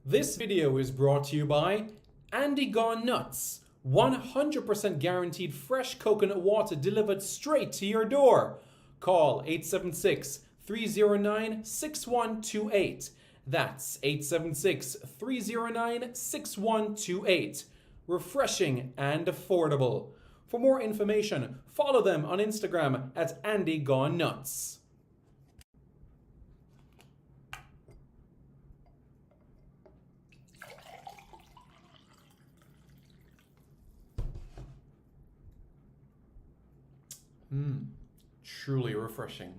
This video is brought to you by Andy Gone Nuts. 100% guaranteed fresh coconut water delivered straight to your door. Call 876-309-6128. That's 876-309-6128. Refreshing and affordable. For more information, follow them on Instagram at Andy Gone Nuts. Truly refreshing.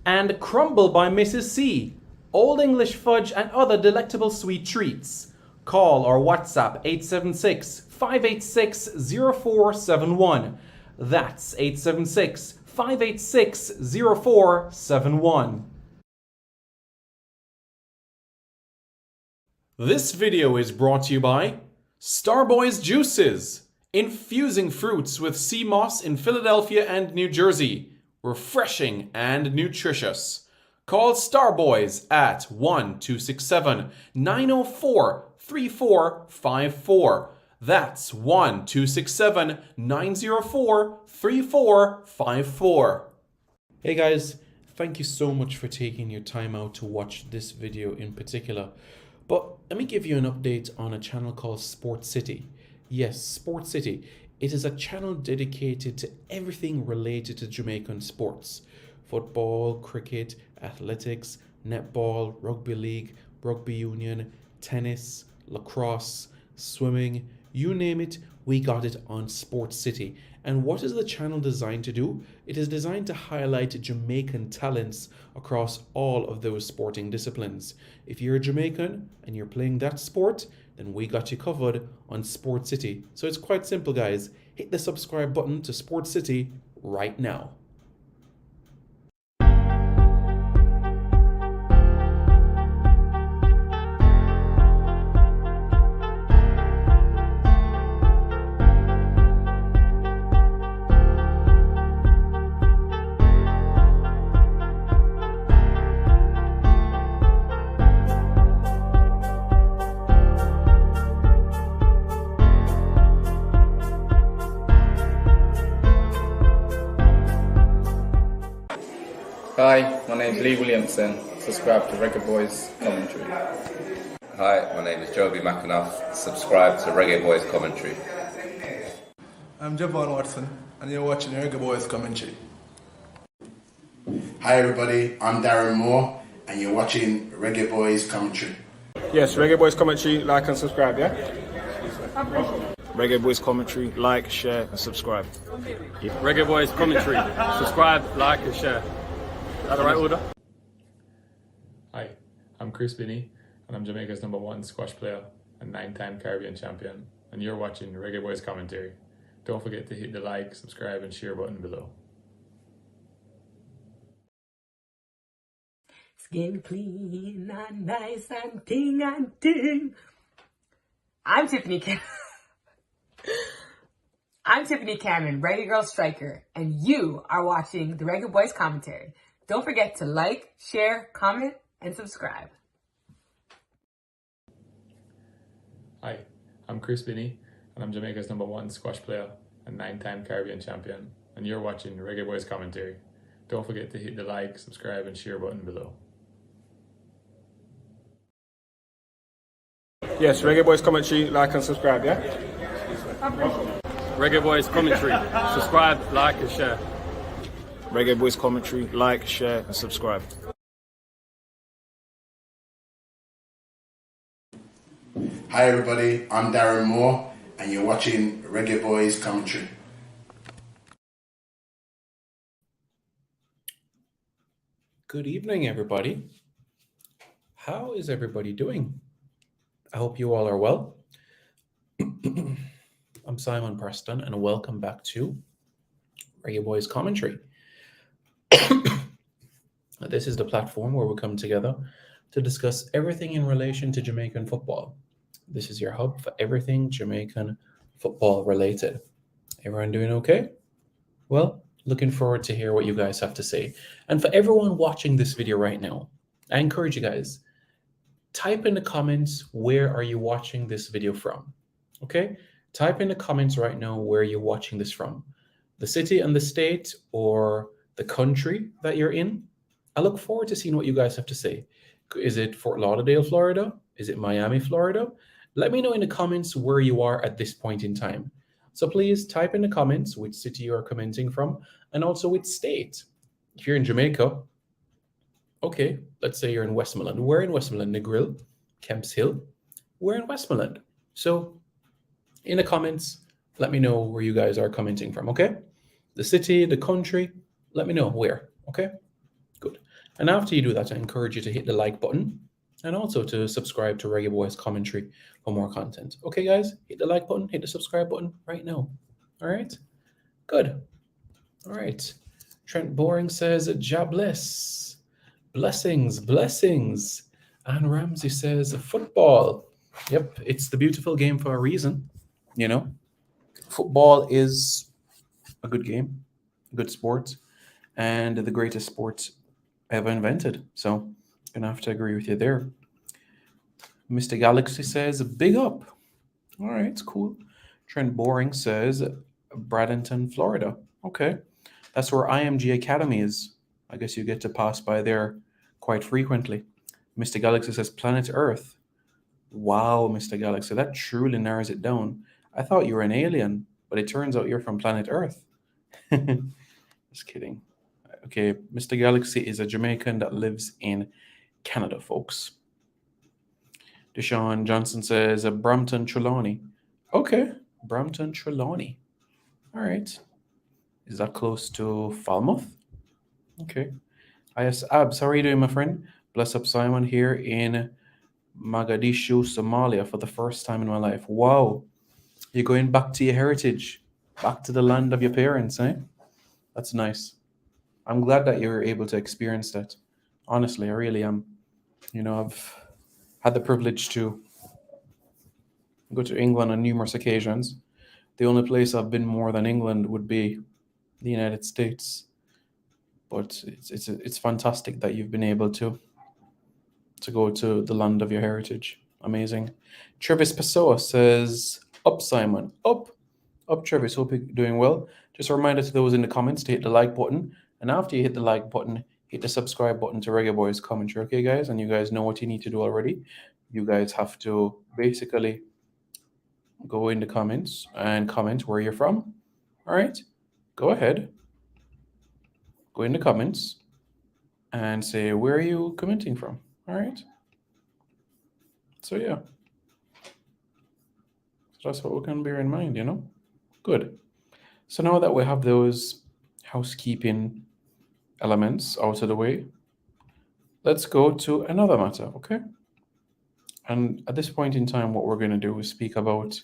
And Crumble by Mrs. C. Old English fudge and other delectable sweet treats. Call or WhatsApp 876-586-0471. That's 876-586-0471. This video is brought to you by Starboys Juices. Infusing fruits with sea moss in Philadelphia and New Jersey. Refreshing and nutritious. Call Starboys at 1-267-904-3454. That's 1-267-904-3454. Hey guys, thank you so much for taking your time out to watch this video in particular. But let me give you an update on a channel called Sports City. Yes, Sports City. It is a channel dedicated to everything related to Jamaican sports. Football, cricket, athletics, netball, rugby league, rugby union, tennis, lacrosse, swimming, you name it, we got it on Sports City. And what is the channel designed to do? It is designed to highlight Jamaican talents across all of those sporting disciplines. If you're a Jamaican and you're playing that sport, then we got you covered on Sports City. So it's quite simple, guys. Hit the subscribe button to Sports City right now. Hi, my name's Lee Williamson. Subscribe to Reggae Boys Commentary. Hi, my name is Joby McAnuff. Subscribe to Reggae Boys Commentary. I'm Javon Watson, and you're watching Reggae Boys Commentary. Hi everybody, I'm Darren Moore, and you're watching Reggae Boys Commentary. Yes, Reggae Boys Commentary, like and subscribe, yeah? Reggae Boys Commentary, like, share and subscribe. Reggae Boys Commentary, subscribe, like and share. Is that the right order? Hi, I'm Chris Binney, and I'm Jamaica's #1 squash player and 9-time Caribbean champion, and you're watching Reggae Boys Commentary. Don't forget to hit the like, subscribe and share button below. Skin clean and nice and ting and ting. I'm Tiffany Cannon, Reggae Girl Striker, and you are watching the Reggae Boys Commentary. Don't forget to like, share, comment, and subscribe. Hi, I'm Chris Binney, and I'm Jamaica's #1 squash player and 9-time Caribbean champion, and you're watching Reggae Boys Commentary. Don't forget to hit the like, subscribe and share button below. Yes, Reggae Boys Commentary, like and subscribe, yeah? Reggae Boys Commentary, subscribe, like and share. Reggae Boys Commentary, like, share and subscribe. Hi everybody, I'm Darren Moore, and you're watching Reggae Boys Commentary. Good evening, everybody. How is everybody doing? I hope you all are well. I'm Simon Preston, and welcome back to Reggae Boys Commentary. This is the platform where we come together to discuss everything in relation to Jamaican football. This is your hub for everything Jamaican football related. Everyone doing okay? Well, looking forward to hear what you guys have to say. And for everyone watching this video right now, I encourage you guys type in the comments, where are you watching this video from? Okay, type in the comments right now where you're watching this from. The city and the state, or the country that you're in. I look forward to seeing what you guys have to say. Is it Fort Lauderdale, Florida? Is it Miami, Florida? Let me know in the comments where you are at this point in time. So please type in the comments which city you are commenting from, and also which state. If you're in Jamaica, okay, let's say you're in Westmoreland. We're in Westmoreland, Negril, Kemps Hill. We're in Westmoreland. So in the comments, let me know where you guys are commenting from, okay? The city, the country, let me know where, okay? Good. And after you do that, I encourage you to hit the like button and also to subscribe to Reggae Boys Commentary for more content. Okay, guys? Hit the like button, hit the subscribe button right now. All right? Good. All right. Trent Boring says, "Jah bless. Blessings, blessings." And Ramsey says, "Football." Yep, it's the beautiful game for a reason. You know, football is a good game, a good sport, and the greatest sport ever invented. So I'm gonna have to agree with you there. Mr. Galaxy says, "Big up." All right, it's cool. Trent Boring says, "Bradenton, Florida." Okay, that's where IMG Academy is. I guess you get to pass by there quite frequently. Mr. Galaxy says, "Planet Earth." Wow, Mr. Galaxy, that truly narrows it down. I thought you were an alien, but it turns out you're from planet Earth. Just kidding. Okay, Mr. Galaxy is a Jamaican that lives in Canada, folks. Deshaun Johnson says, "Brampton, Trelawney." Okay, Brampton, Trelawney. All right. Is that close to Falmouth? Okay. IS Abs, how are you doing, my friend? Bless up Simon here in Mogadishu, Somalia for the first time in my life. Wow. You're going back to your heritage, back to the land of your parents, eh? That's nice. I'm glad that you're able to experience that. Honestly, I really am. You know, I've had the privilege to go to England on numerous occasions. The only place I've been more than England would be the United States. But it's fantastic that you've been able to go to the land of your heritage. Amazing. Travis Pessoa says, "Up, Simon. Up. Up, Travis. Hope you're doing well." Just a reminder to those in the comments to hit the like button. And after you hit the like button, hit the subscribe button to Reggae Boys Commentary. Okay, guys? And you guys know what you need to do already. You guys have to basically go in the comments and comment where you're from. All right? Go ahead. Go in the comments and say, where are you commenting from? All right? So, yeah. So that's what we're going to bear in mind, you know? Good. So now that we have those housekeeping elements out of the way, let's go to another matter, okay? And at this point in time, what we're going to do is speak about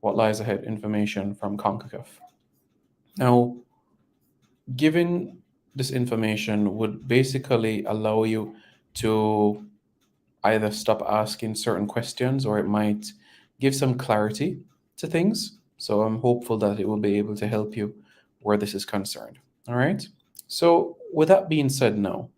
what lies ahead information from CONCACAF. Now, giving this information would basically allow you to either stop asking certain questions, or it might give some clarity to things. So I'm hopeful that it will be able to help you where this is concerned. All right. So with that being said, now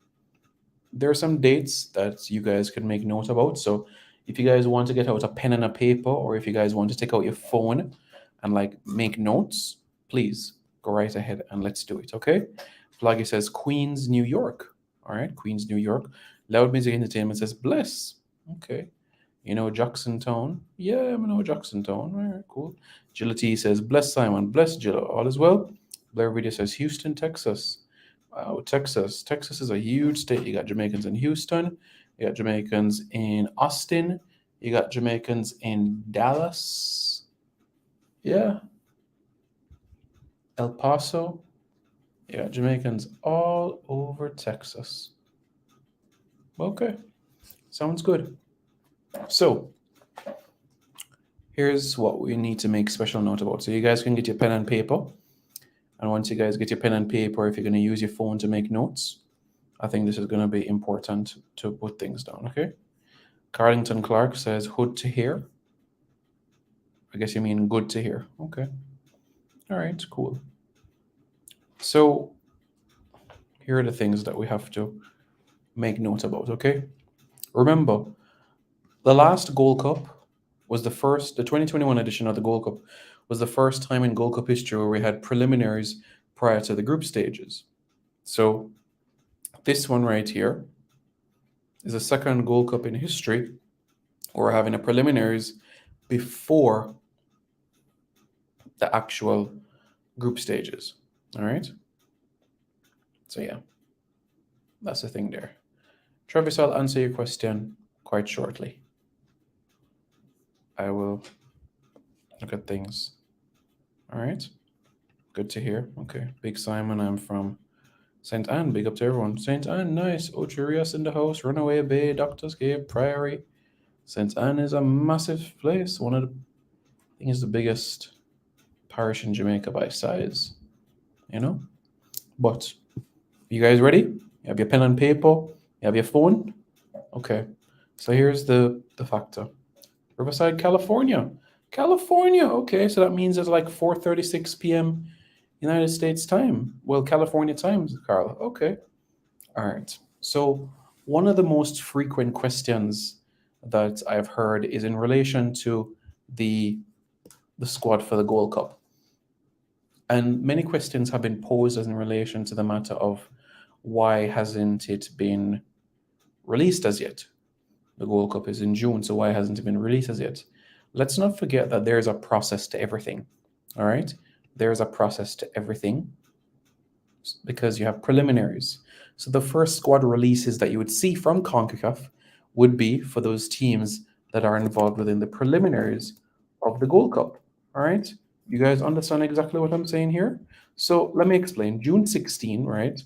there are some dates that you guys can make note about. So if you guys want to get out a pen and a paper, or if you guys want to take out your phone and like make notes, please go right ahead and let's do it. Okay. Flaggy says Queens, New York. All right. Queens, New York. Loud Music Entertainment says Bless. Okay. You know Jackson Town? Yeah, I know Jackson Town. All right, cool. Gillity says, "Bless Simon, bless Jill, all is well." Blair Video says, "Houston, Texas." Wow, Texas. Texas is a huge state. You got Jamaicans in Houston. You got Jamaicans in Austin. You got Jamaicans in Dallas. Yeah. El Paso. You got Jamaicans all over Texas. Okay. Sounds good. So here's what we need to make special note about. So you guys can get your pen and paper. And once you guys get your pen and paper, if you're going to use your phone to make notes, I think this is going to be important to put things down, okay? Carlington Clark says, "Hood to hear." I guess you mean good to hear. Okay. All right, cool. So here are the things that we have to make note about, okay? Remember, The last Gold Cup was the 2021 edition of the Gold Cup was the first time in Gold Cup history where we had preliminaries prior to the group stages. So this one right here is the second Gold Cup in history where we're having a preliminaries before the actual group stages. All right. So yeah, that's the thing there. Travis, I'll answer your question quite shortly. I will look at things. All right. Good to hear. Okay. Big Simon, I'm from St. Anne. Big up to everyone. St. Anne, nice. Ocherias in the house. Runaway Bay, Doctor's Gate, Priory. St. Anne is a massive place. I think it's the biggest parish in Jamaica by size. You know? But you guys ready? You have your pen and paper? You have your phone? Okay. So here's the factor. Riverside, California. California. Okay, so that means it's like 4:36 p.m. United States time. Well, California time, Carl. Okay. All right. So one of the most frequent questions that I've heard is in relation to the squad for the Gold Cup. And many questions have been posed as in relation to the matter of why hasn't it been released as yet? The Gold Cup is in June, so why hasn't it been released as yet? Let's not forget that there's a process to everything. All right? There's a process to everything because you have preliminaries. So the first squad releases that you would see from CONCACAF would be for those teams that are involved within the preliminaries of the Gold Cup. All right? You guys understand exactly what I'm saying here? So let me explain. June 16, right,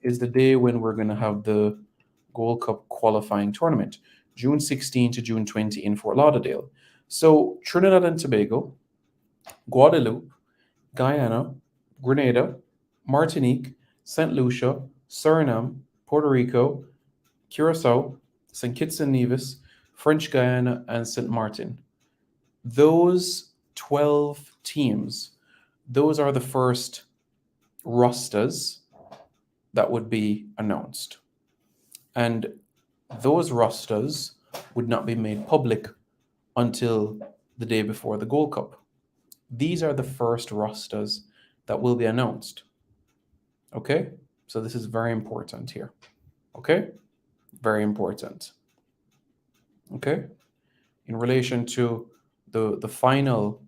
is the day when we're going to have the Gold Cup qualifying tournament. June 16 to June 20 in Fort Lauderdale. So Trinidad and Tobago, Guadeloupe, Guyana, Grenada, Martinique, St. Lucia, Suriname, Puerto Rico, Curacao, St. Kitts and Nevis, French Guiana, and St. Martin. Those 12 teams, those are the first rosters that would be announced. And those rosters would not be made public until the day before the Gold Cup. These are the first rosters that will be announced. Okay? So this is very important here. Okay? Very important. Okay? In relation to the final,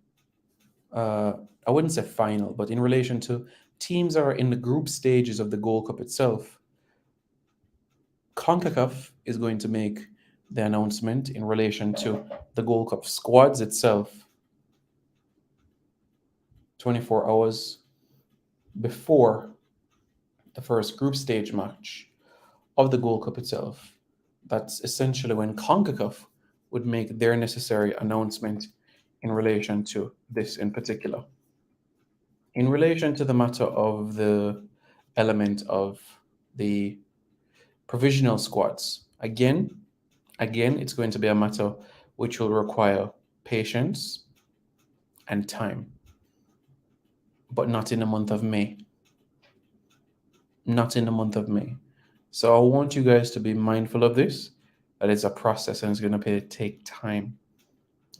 I wouldn't say final, but in relation to teams that are in the group stages of the Gold Cup itself, CONCACAF is going to make the announcement in relation to the Gold Cup squads itself 24 hours before the first group stage match of the Gold Cup itself. That's essentially when CONCACAF would make their necessary announcement in relation to this in particular. In relation to the matter of the element of the provisional squads, again, it's going to be a matter which will require patience and time, but not in the month of May. Not in the month of May. So I want you guys to be mindful of this, that it's a process and it's going to take time.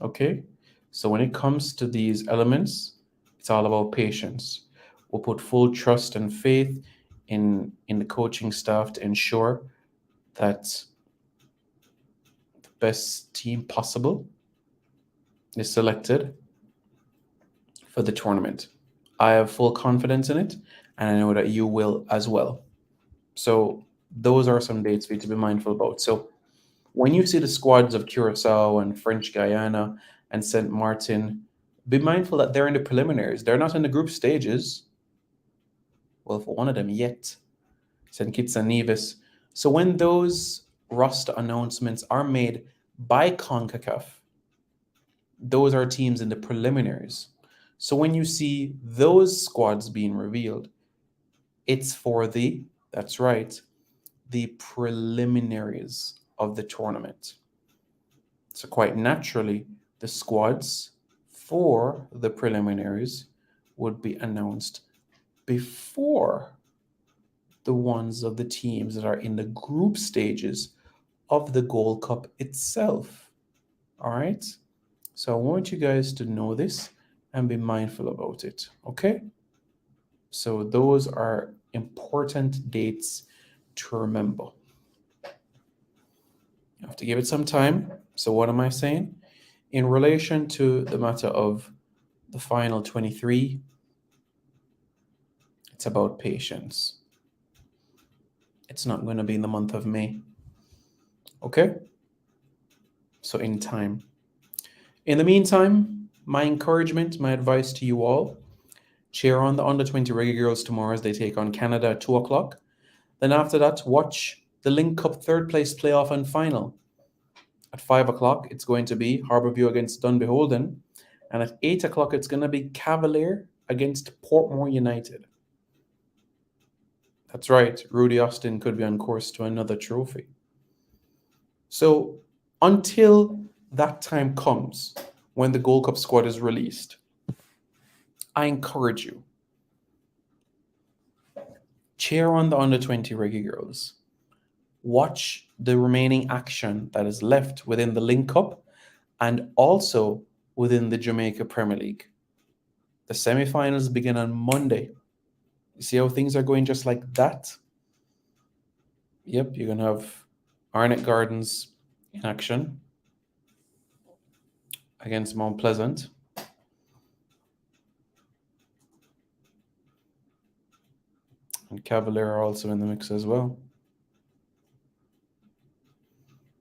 Okay? So when it comes to these elements, it's all about patience. We'll put full trust and faith in the coaching staff to ensure that the best team possible is selected for the tournament. I have full confidence in it, and I know that you will as well. So those are some dates for you to be mindful about. So when you see the squads of Curacao and French Guiana and St. Martin, be mindful that they're in the preliminaries. They're not in the group stages. Well, for one of them yet. St. Kitts and Nevis. So when those roster announcements are made by CONCACAF, those are teams in the preliminaries. So when you see those squads being revealed, it's for that's right, the preliminaries of the tournament. So quite naturally, the squads for the preliminaries would be announced before the ones of the teams that are in the group stages of the Gold Cup itself. All right. So I want you guys to know this and be mindful about it. Okay. So those are important dates to remember. You have to give it some time. So what am I saying? In relation to the matter of the final 23, it's about patience. It's not going to be in the month of May. Okay? So in time. In the meantime, my encouragement, my advice to you all, cheer on the under 20 Reggae Girls tomorrow as they take on Canada at 2 o'clock. Then after that, watch the Link Cup third place playoff and final. At 5 o'clock, it's going to be Harbourview against Dunbeholden. And at 8 o'clock, it's going to be Cavalier against Portmore United. That's right, Rudy Austin could be on course to another trophy. So until that time comes, when the Gold Cup squad is released, I encourage you, cheer on the under 20 Reggae Girls. Watch the remaining action that is left within the Link Cup and also within the Jamaica Premier League. The semi-finals begin on Monday. You see how things are going just like that? Yep, you're going to have Arnett Gardens in action against Mount Pleasant. And Cavalier are also in the mix as well.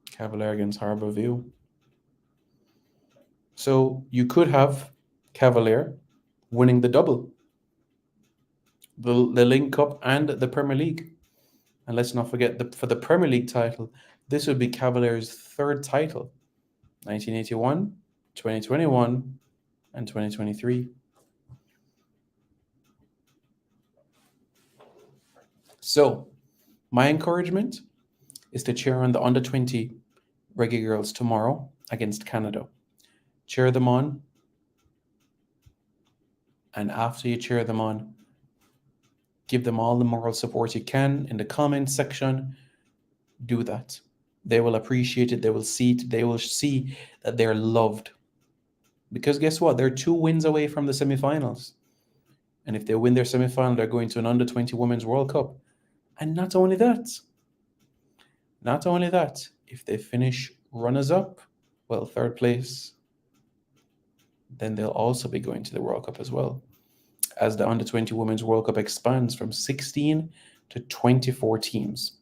Cavalier against Harbourview. So you could have Cavalier winning the double. The Link Cup and the Premier League. And let's not forget, for the Premier League title, this would be Cavalier's third title. 1981, 2021, and 2023. So, my encouragement is to cheer on the under 20 Reggae Girls tomorrow against Canada. Cheer them on. And after you cheer them on, give them all the moral support you can in the comments section. Do that. They will appreciate it. They will see it. They will see that they're loved. Because guess what? They're 2 wins away from the semifinals. And if they win their semifinal, they're going to an under 20 Women's World Cup. And not only that, if they finish runners-up, well, third place, then they'll also be going to the World Cup as well, as the under 20 Women's World Cup expands from 16 to 24 teams.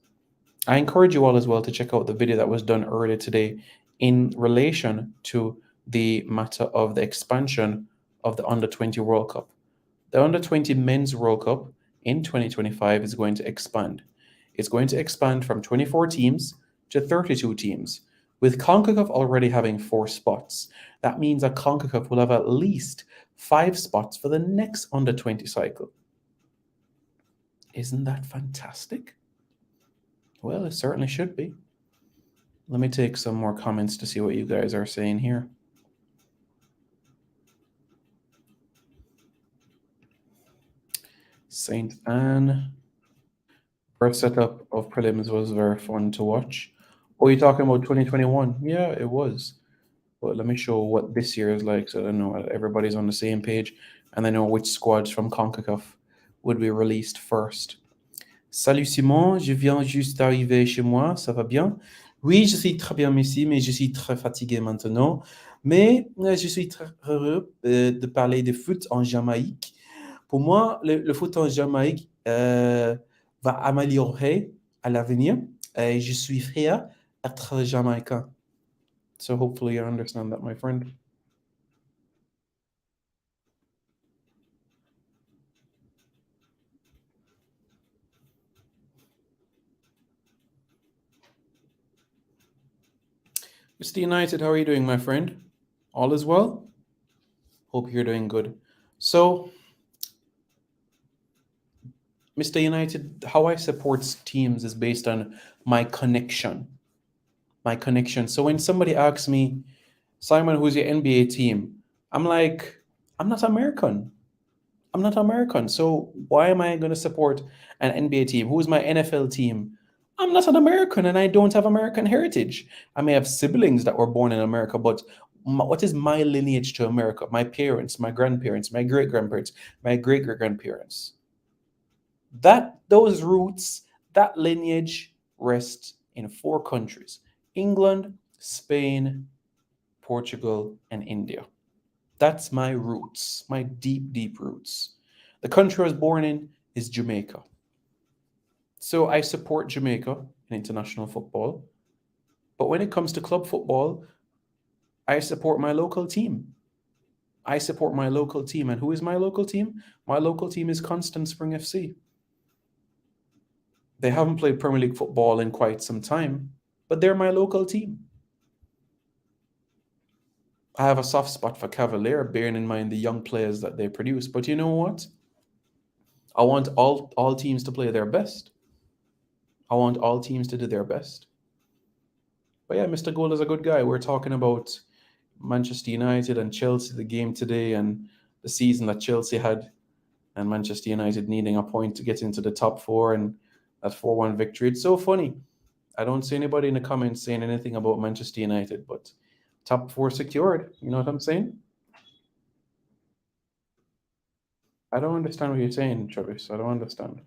I encourage you all as well to check out the video that was done earlier today in relation to the matter of the expansion of the under 20 World Cup. The under 20 Men's World Cup in 2025 is going to expand. It's going to expand from 24 teams to 32 teams, with CONCACAF already having 4 spots. That means that CONCACAF will have at least 5 spots for the next under 20 cycle. Isn't that fantastic? Well, it certainly should be. Let me take some more comments to see what you guys are saying here. Saint Anne. First setup of prelims was very fun to watch. Oh, you're talking about 2021? Yeah, it was. But let me show what this year is like so I know everybody's on the same page and I know which squads from CONCACAF would be released first. Salut Simon, je viens juste d'arriver chez moi, ça va bien? Oui, je suis très bien ici, mais je suis très fatigué maintenant. Mais je suis très heureux de parler de foot en Jamaïque. Pour moi, le foot en Jamaïque va améliorer à l'avenir et je suis fier d'être jamaïcain. So hopefully you understand that, my friend. Mr. United, how are you doing, my friend? All is well? Hope you're doing good. So, Mr. United, how I support teams is based on my connection. My connection. So when somebody asks me, Simon, who's your NBA team? I'm like, I'm not American. So why am I going to support an NBA team? Who's my NFL team? I'm not an American and I don't have American heritage. I may have siblings that were born in America, but what is my lineage to America? My parents, my grandparents, my great grandparents, my great great grandparents. Those roots, that lineage rest in 4 countries: England, Spain, Portugal, and India. That's my roots, my deep, deep roots. The country I was born in is Jamaica. So I support Jamaica in international football. But when it comes to club football, I support my local team. I support my local team. And who is my local team? My local team is Constant Spring FC. They haven't played Premier League football in quite some time, but they're my local team. I have a soft spot for Cavalier, bearing in mind the young players that they produce. But you know what? I want all teams to play their best. I want all teams to do their best. But yeah, Mr. Gold is a good guy. We're talking about Manchester United and Chelsea, the game today, and the season that Chelsea had, and Manchester United needing a point to get into the top 4 and that 4-1 victory. It's so funny. I don't see anybody in the comments saying anything about Manchester United, but top 4 secured. You know what I'm saying? I don't understand what you're saying, Travis. I don't understand.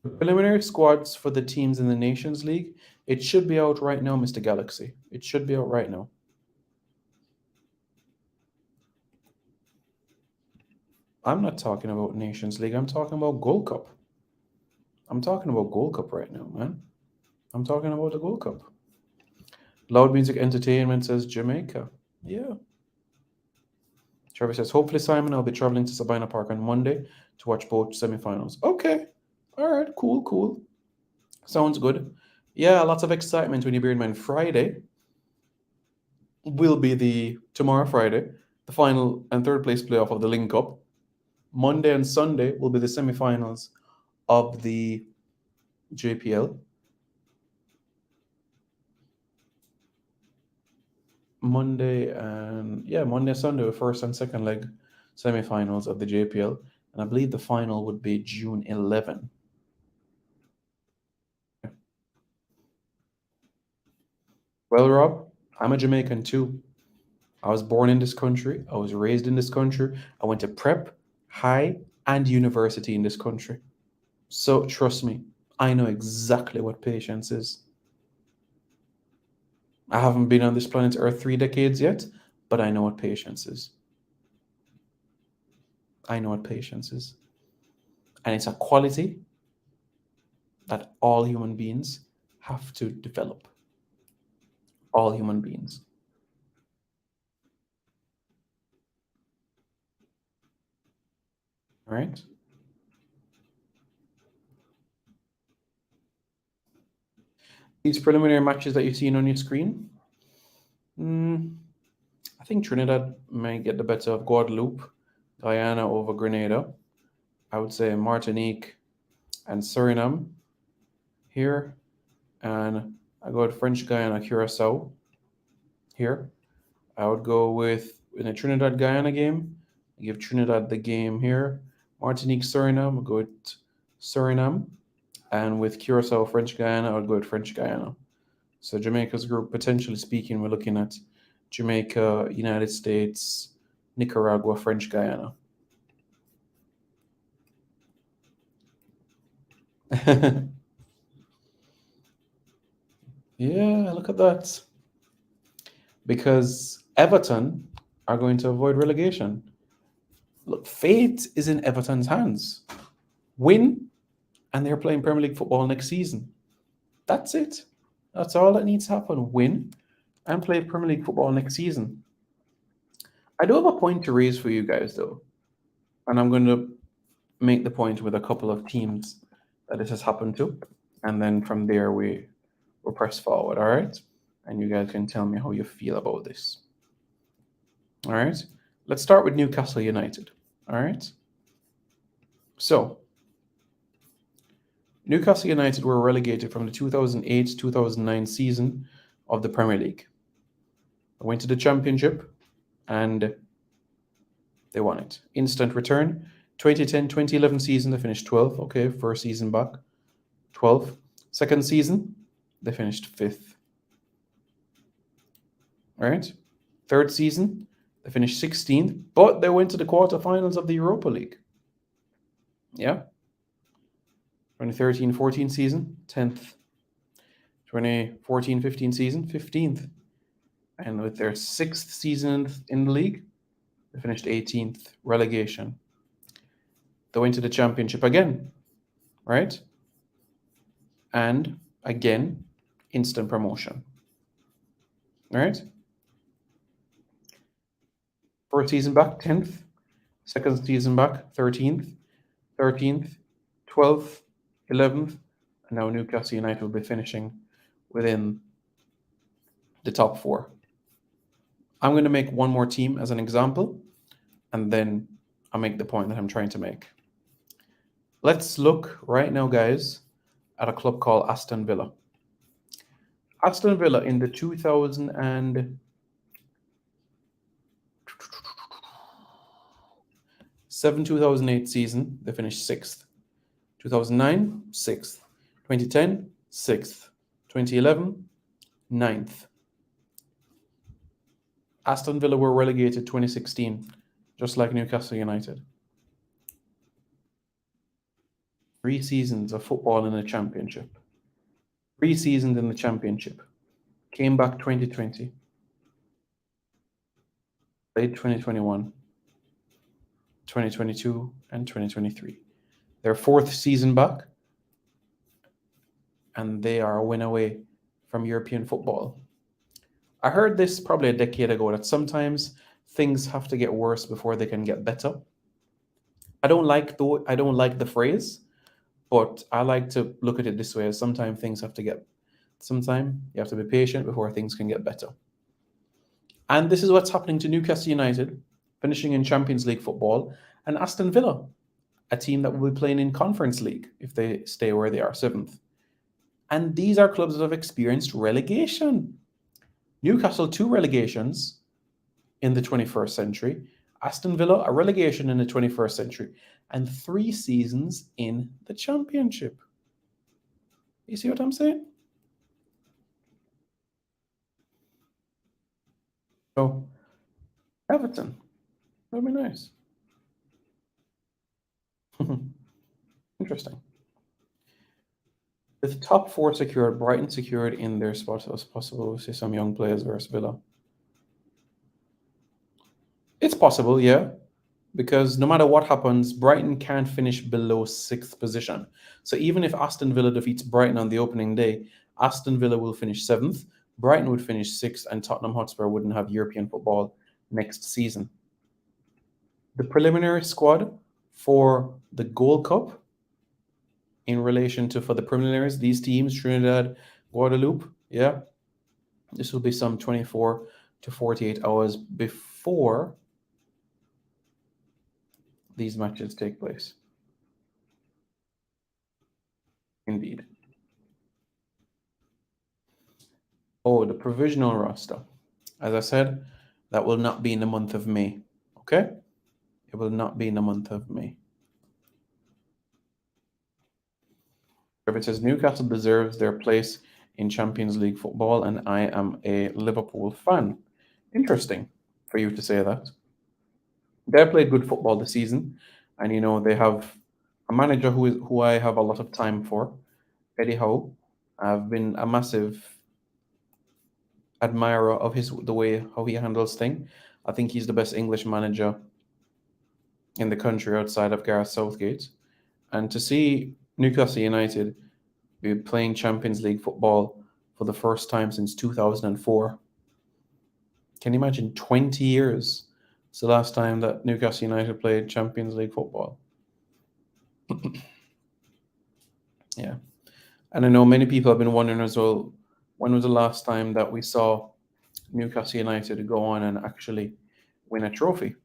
The preliminary squads for the teams in the Nations League, it should be out right now, Mr. Galaxy. It should be out right now. I'm not talking about Nations League. I'm talking about Gold Cup. I'm talking about Gold Cup right now, man. I'm talking about the Gold Cup. Loud Music Entertainment says Jamaica. Yeah. Trevor says, hopefully, Simon, I'll be traveling to Sabina Park on Monday to watch both semifinals. Okay. All right. Cool. Sounds good. Yeah, lots of excitement when you bear in mind Friday will be tomorrow Friday, the final and third place playoff of the Link Cup. Monday and Sunday will be the semifinals of the JPL. Monday and Sunday, first and second leg semifinals of the JPL. And I believe the final would be June 11. Well, Rob, I'm a Jamaican too. I was born in this country. I was raised in this country. I went to prep, high, and university in this country. So trust me, I know exactly what patience is. I haven't been on this planet Earth 3 decades yet, but I know what patience is. I know what patience is. And it's a quality that all human beings have to develop. All human beings. All right? These preliminary matches that you've seen on your screen, I think Trinidad may get the better of Guadeloupe, Guyana over Grenada. I would say Martinique and Suriname here. And I go with French Guyana, Curacao here. I would go with, in a Trinidad Guyana game, I give Trinidad the game here. Martinique, Suriname, I'll go with Suriname. And with Curacao, French Guyana, I would go with French Guyana. So Jamaica's group, potentially speaking, we're looking at Jamaica, United States, Nicaragua, French Guyana. Yeah, look at that. Because Everton are going to avoid relegation. Look, fate is in Everton's hands. Win, and they're playing Premier League football next season. That's it. That's all that needs to happen. Win and play Premier League football next season. I do have a point to raise for you guys, though. And I'm going to make the point with a couple of teams that this has happened to. And then from there, we'll press forward, all right? And you guys can tell me how you feel about this. All right? Let's start with Newcastle United, all right? So, Newcastle United were relegated from the 2008-2009 season of the Premier League. They went to the Championship and they won it. Instant return. 2010-2011 season, they finished 12th. Okay, first season back. 12th. Second season, they finished 5th. All right. Third season, they finished 16th, but they went to the quarterfinals of the Europa League. Yeah. 2013-14 season, 10th. 2014-15 season, 15th. And with their 6th season in the league, they finished 18th, relegation. They went to the championship again, right? And again, instant promotion. All right? First season back, 10th. Second season back, 13th. 13th, 12th, 11th. And now Newcastle United will be finishing within the top 4. I'm going to make one more team as an example, and then I'll make the point that I'm trying to make. Let's look right now, guys, at a club called Aston Villa. Aston Villa in the 2007-2008 season, they finished 6th. 2009, 6th. 2010, 6th. 2011, 9th. Aston Villa were relegated 2016, just like Newcastle United. 3 seasons of football in the Championship. 3 seasons in the Championship. Came back 2020. Played 2021, 2022, and 2023. Their 4th season back, and they are a win away from European football. I heard this probably a decade ago, that sometimes things have to get worse before they can get better. I don't like the phrase, but I like to look at it this way: sometimes you have to be patient before things can get better. And this is what's happening to Newcastle United, finishing in Champions League football, and Aston Villa, a team that will be playing in Conference League if they stay where they are, 7th. And these are clubs that have experienced relegation. Newcastle, 2 relegations in the 21st century. Aston Villa, a relegation in the 21st century. And 3 seasons in the Championship. You see what I'm saying? So, Everton. That'd be nice. Interesting. With top 4 secured, Brighton secured in their spot as possible. We'll see some young players versus Villa. It's possible, yeah, because no matter what happens, Brighton can't finish below 6th position. So even if Aston Villa defeats Brighton on the opening day, Aston Villa will finish 7th, Brighton would finish 6th, and Tottenham Hotspur wouldn't have European football next season. The preliminary squad for the Gold Cup, in relation to, for the preliminaries, these teams, Trinidad, Guadeloupe, yeah, this will be some 24 to 48 hours before these matches take place. Indeed. Oh, the provisional roster. As I said, that will not be in the month of May, okay? It will not be in the month of May. It says Newcastle deserves their place in Champions League football, and I am a Liverpool fan. Interesting for you to say that. They played good football this season, and you know they have a manager who I have a lot of time for, Eddie Howe. I've been a massive admirer of the way how he handles things. I think he's the best English manager in the country outside of Gareth Southgate, and to see Newcastle United be playing Champions League football for the first time since 2004. Can you imagine 20 years? It's the last time that Newcastle United played Champions League football. Yeah. And I know many people have been wondering as well, when was the last time that we saw Newcastle United go on and actually win a trophy?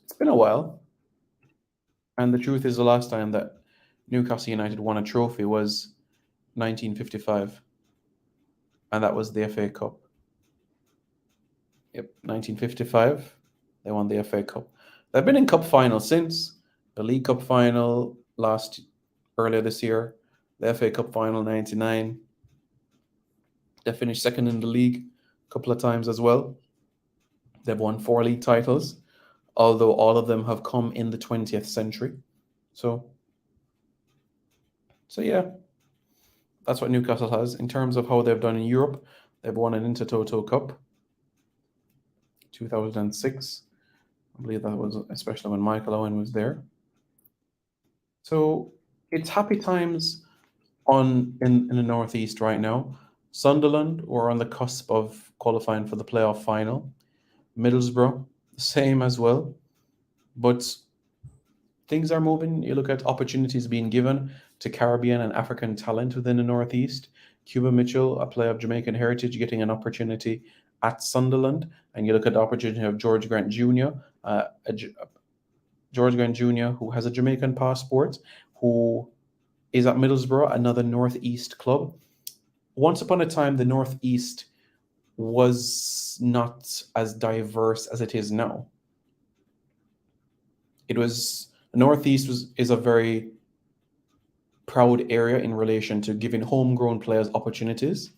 It's been a while. And the truth is, the last time that Newcastle United won a trophy was 1955. And that was the FA Cup. Yep, 1955, they won the FA Cup. They've been in cup finals since. The League Cup final earlier this year. the FA Cup final 99. They finished second in the league a couple of times as well. They've won 4 league titles, although all of them have come in the 20th century. So yeah, that's what Newcastle has. In terms of how they've done in Europe, they've won an Intertoto Cup, 2006. I believe that was especially when Michael Owen was there. So it's happy times in the Northeast right now. Sunderland were on the cusp of qualifying for the playoff final. Middlesbrough, same as well. But things are moving. You look at opportunities being given to Caribbean and African talent within the Northeast. Cuba Mitchell, a player of Jamaican heritage, getting an opportunity at Sunderland. And you look at the opportunity of George Grant Jr., who has a Jamaican passport, who is at Middlesbrough, another Northeast club. Once upon a time, the Northeast was not as diverse as it is now. The Northeast is a very proud area in relation to giving homegrown players opportunities.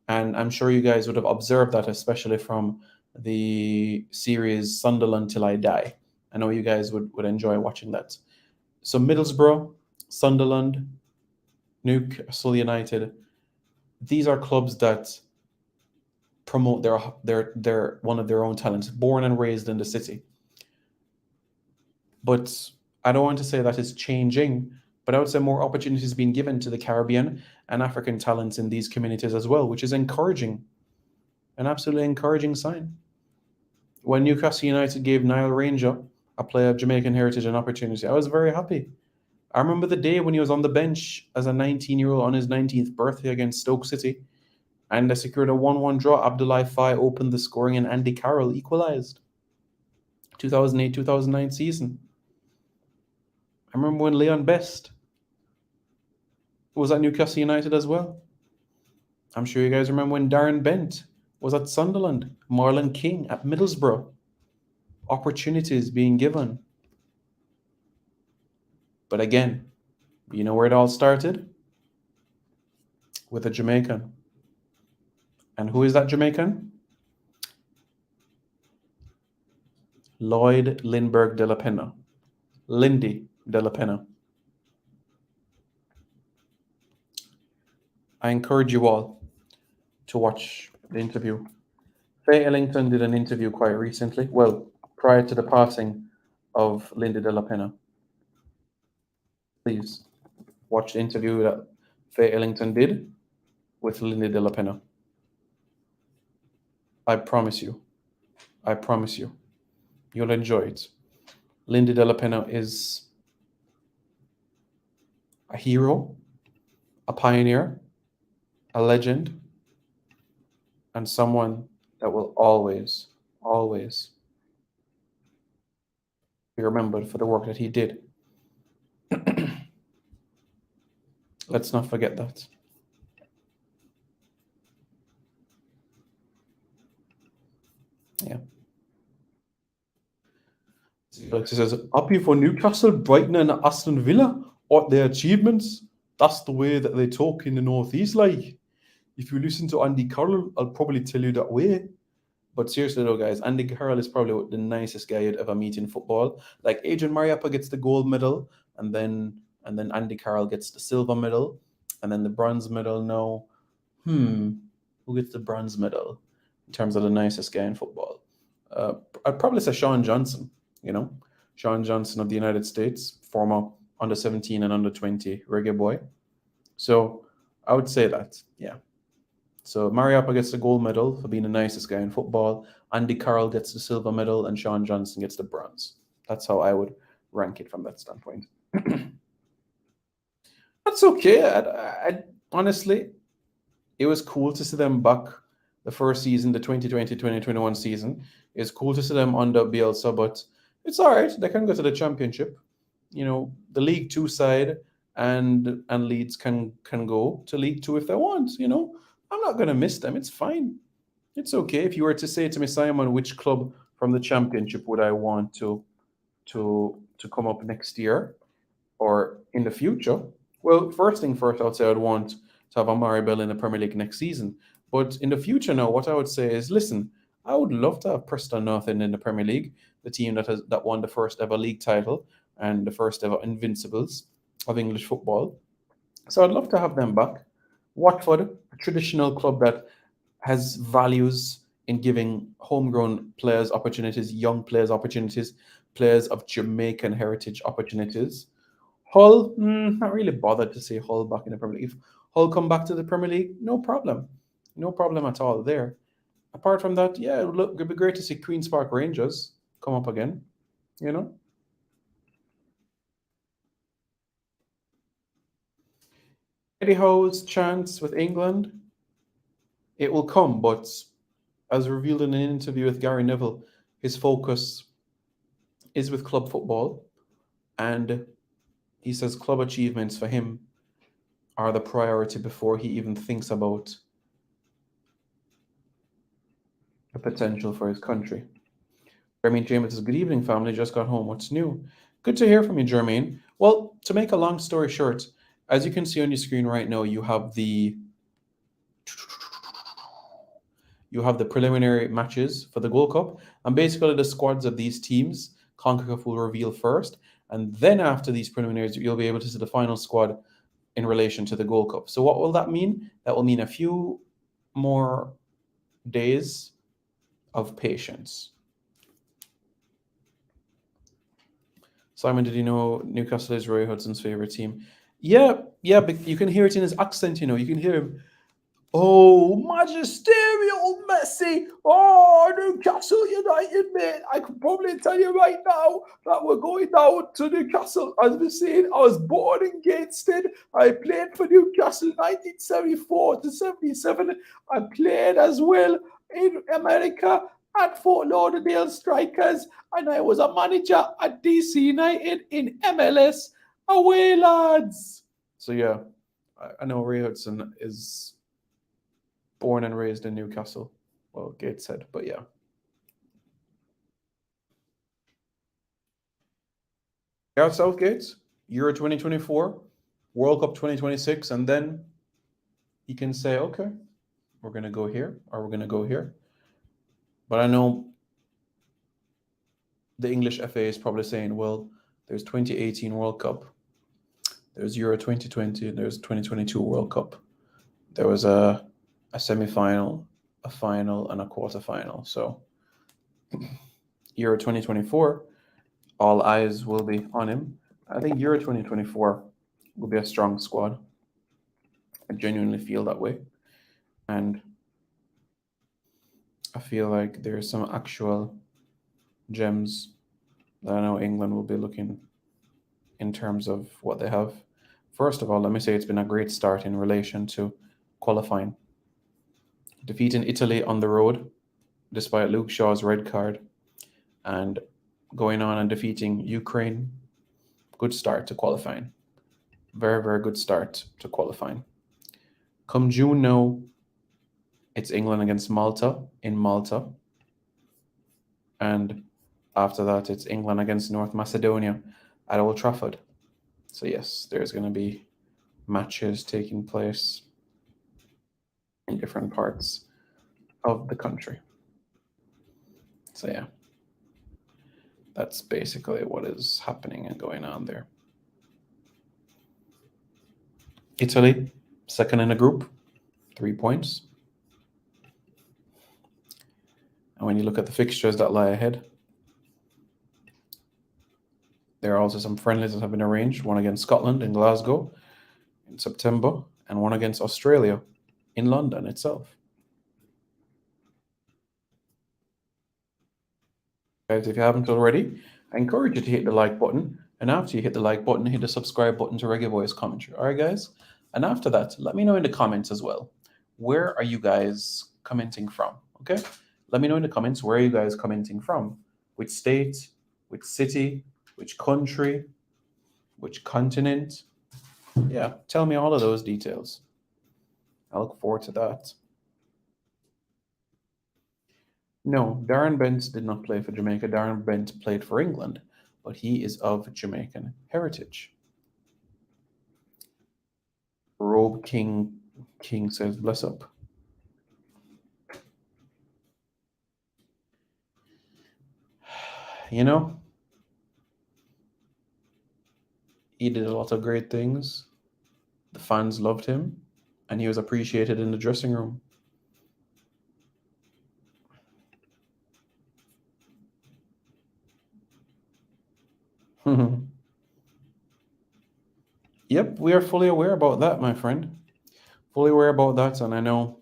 And I'm sure you guys would have observed that, especially from the series Sunderland Till I Die. I know you guys would enjoy watching that. So Middlesbrough, Sunderland, Newcastle United, these are clubs that promote their one of their own talents, born and raised in the city. But I don't want to say that it's changing, but I would say more opportunities being given to the Caribbean and African talents in these communities as well, which is encouraging, an absolutely encouraging sign. When Newcastle United gave Niall Ranger, a player of Jamaican heritage, an opportunity, I was very happy. I remember the day when he was on the bench as a 19-year-old on his 19th birthday against Stoke City, and they secured a 1-1 draw. Abdoulaye Faye opened the scoring and Andy Carroll equalised. 2008-2009 season. I remember when Leon Best was at Newcastle United as well. I'm sure you guys remember when Darren Bent was at Sunderland, Marlon King at Middlesbrough. Opportunities being given. But again, you know where it all started? With a Jamaican. And who is that Jamaican? Lloyd Lindbergh de la Pena. Lindy de la Pena. I encourage you all to watch the interview. Faye Ellington did an interview quite recently, well, prior to the passing of Lindy de la Pena. Please watch the interview that Faye Ellington did with Lindy de la Pena. I promise you, you'll enjoy it. Lindy de la Pena is a hero, a pioneer, a legend, and someone that will always, always be remembered for the work that he did. Let's not forget that. Yeah. Alex says, happy for Newcastle, Brighton, and Aston Villa or their achievements. That's the way that they talk in the Northeast. Like, if you listen to Andy Carroll, I'll probably tell you that way. But seriously though, guys, Andy Carroll is probably the nicest guy you'd ever meet in football. Like, Adrian Mariappa gets the gold medal, and then Andy Carroll gets the silver medal, and then the bronze medal. Now, who gets the bronze medal in terms of the nicest guy in football? I'd probably say Sean Johnson. Sean Johnson of the United States, former under 17 and under 20 reggae boy. So I would say that, yeah. So Mariappa gets the gold medal for being the nicest guy in football. Andy Carroll gets the silver medal, and Sean Johnson gets the bronze. That's how I would rank it from that standpoint. That's okay. I honestly, it was cool to see them back the first season, the 2020-2021 season. It's cool to see them under Bielsa, but it's all right. They can go to the championship. The League Two side and Leeds can go to League Two if they want. I'm not going to miss them. It's fine. It's okay. If you were to say to me, Simon, which club from the championship would I want to come up next year or in the future? Well, first thing first, I would say I'd want to have Amari Bell in the Premier League next season. But in the future now, what I would say is, listen, I would love to have Preston North End in the Premier League, the team that won the first ever league title and the first ever Invincibles of English football. So I'd love to have them back. Watford, a traditional club that has values in giving homegrown players opportunities, young players opportunities, players of Jamaican heritage opportunities. Hull, not really bothered to see Hull back in the Premier League. If Hull come back to the Premier League, no problem. No problem at all there. Apart from that, yeah, it'd be great to see Queen's Park Rangers come up again, you know? Eddie Howe's chance with England, it will come, but as revealed in an interview with Gary Neville, his focus is with club football, and he says club achievements for him are the priority before he even thinks about the potential for his country. Jermaine James says, good evening, family. Just got home. What's new? Good to hear from you, Jermaine. Well, to make a long story short, as you can see on your screen right now, you have the preliminary matches for the Gold Cup, and basically the squads of these teams, CONCACAF will reveal first, and then after these preliminaries, you'll be able to see the final squad in relation to the Gold Cup. So what will that mean? That will mean a few more days of patience. Simon, did you know Newcastle is Roy Hudson's favorite team? Yeah, but you can hear it in his accent, you know. You can hear him, oh, magisterial Messi. Oh, Newcastle United, mate. I could probably tell you right now that we're going down to Newcastle. As we're saying, I was born in Gateshead. I played for Newcastle 1974 to 77. I played as well in America at Fort Lauderdale Strikers, and I was a manager at DC United in MLS. Away, lads. So yeah, I know Ray Hudson is born and raised in Newcastle. Well, Gateshead, but yeah. Gareth Southgate, Euro 2024, World Cup 2026, and then you can say, okay, we're going to go here or we're going to go here. But I know the English FA is probably saying, well, there's 2018 World Cup, there's Euro 2020, there's 2022 World Cup. There was a semi-final, a final, and a quarter-final. So Euro 2024, all eyes will be on him. I think Euro 2024 will be a strong squad. I genuinely feel that way. And I feel like there's some actual gems that I know England will be looking in terms of what they have. First of all, let me say it's been a great start in relation to qualifying. Defeating Italy on the road, despite Luke Shaw's red card, and going on and defeating Ukraine. Good start to qualifying. Very, very good start to qualifying. Come June now, it's England against Malta in Malta. And after that, it's England against North Macedonia at Old Trafford. So yes, there's going to be matches taking place in different parts of the country. So yeah, that's basically what is happening and going on there. Italy, second in the group, 3 points. And when you look at the fixtures that lie ahead, there are also some friendlies that have been arranged, one against Scotland in Glasgow in September, and one against Australia in London itself. Guys, if you haven't already, I encourage you to hit the like button. And after you hit the like button, hit the subscribe button to Reggae Boys Commentary. All right, guys? And after that, let me know in the comments as well. Where are you guys commenting from? Okay? Let me know in the comments, where are you guys commenting from? Which state, which city, which country, which continent? Yeah, tell me all of those details. I look forward to that. No, Darren Bent did not play for Jamaica. Darren Bent played for England, but he is of Jamaican heritage. King says, bless up. You know, he did a lot of great things. The fans loved him, and he was appreciated in the dressing room. Yep, we are fully aware about that, my friend. Fully aware about that, and I know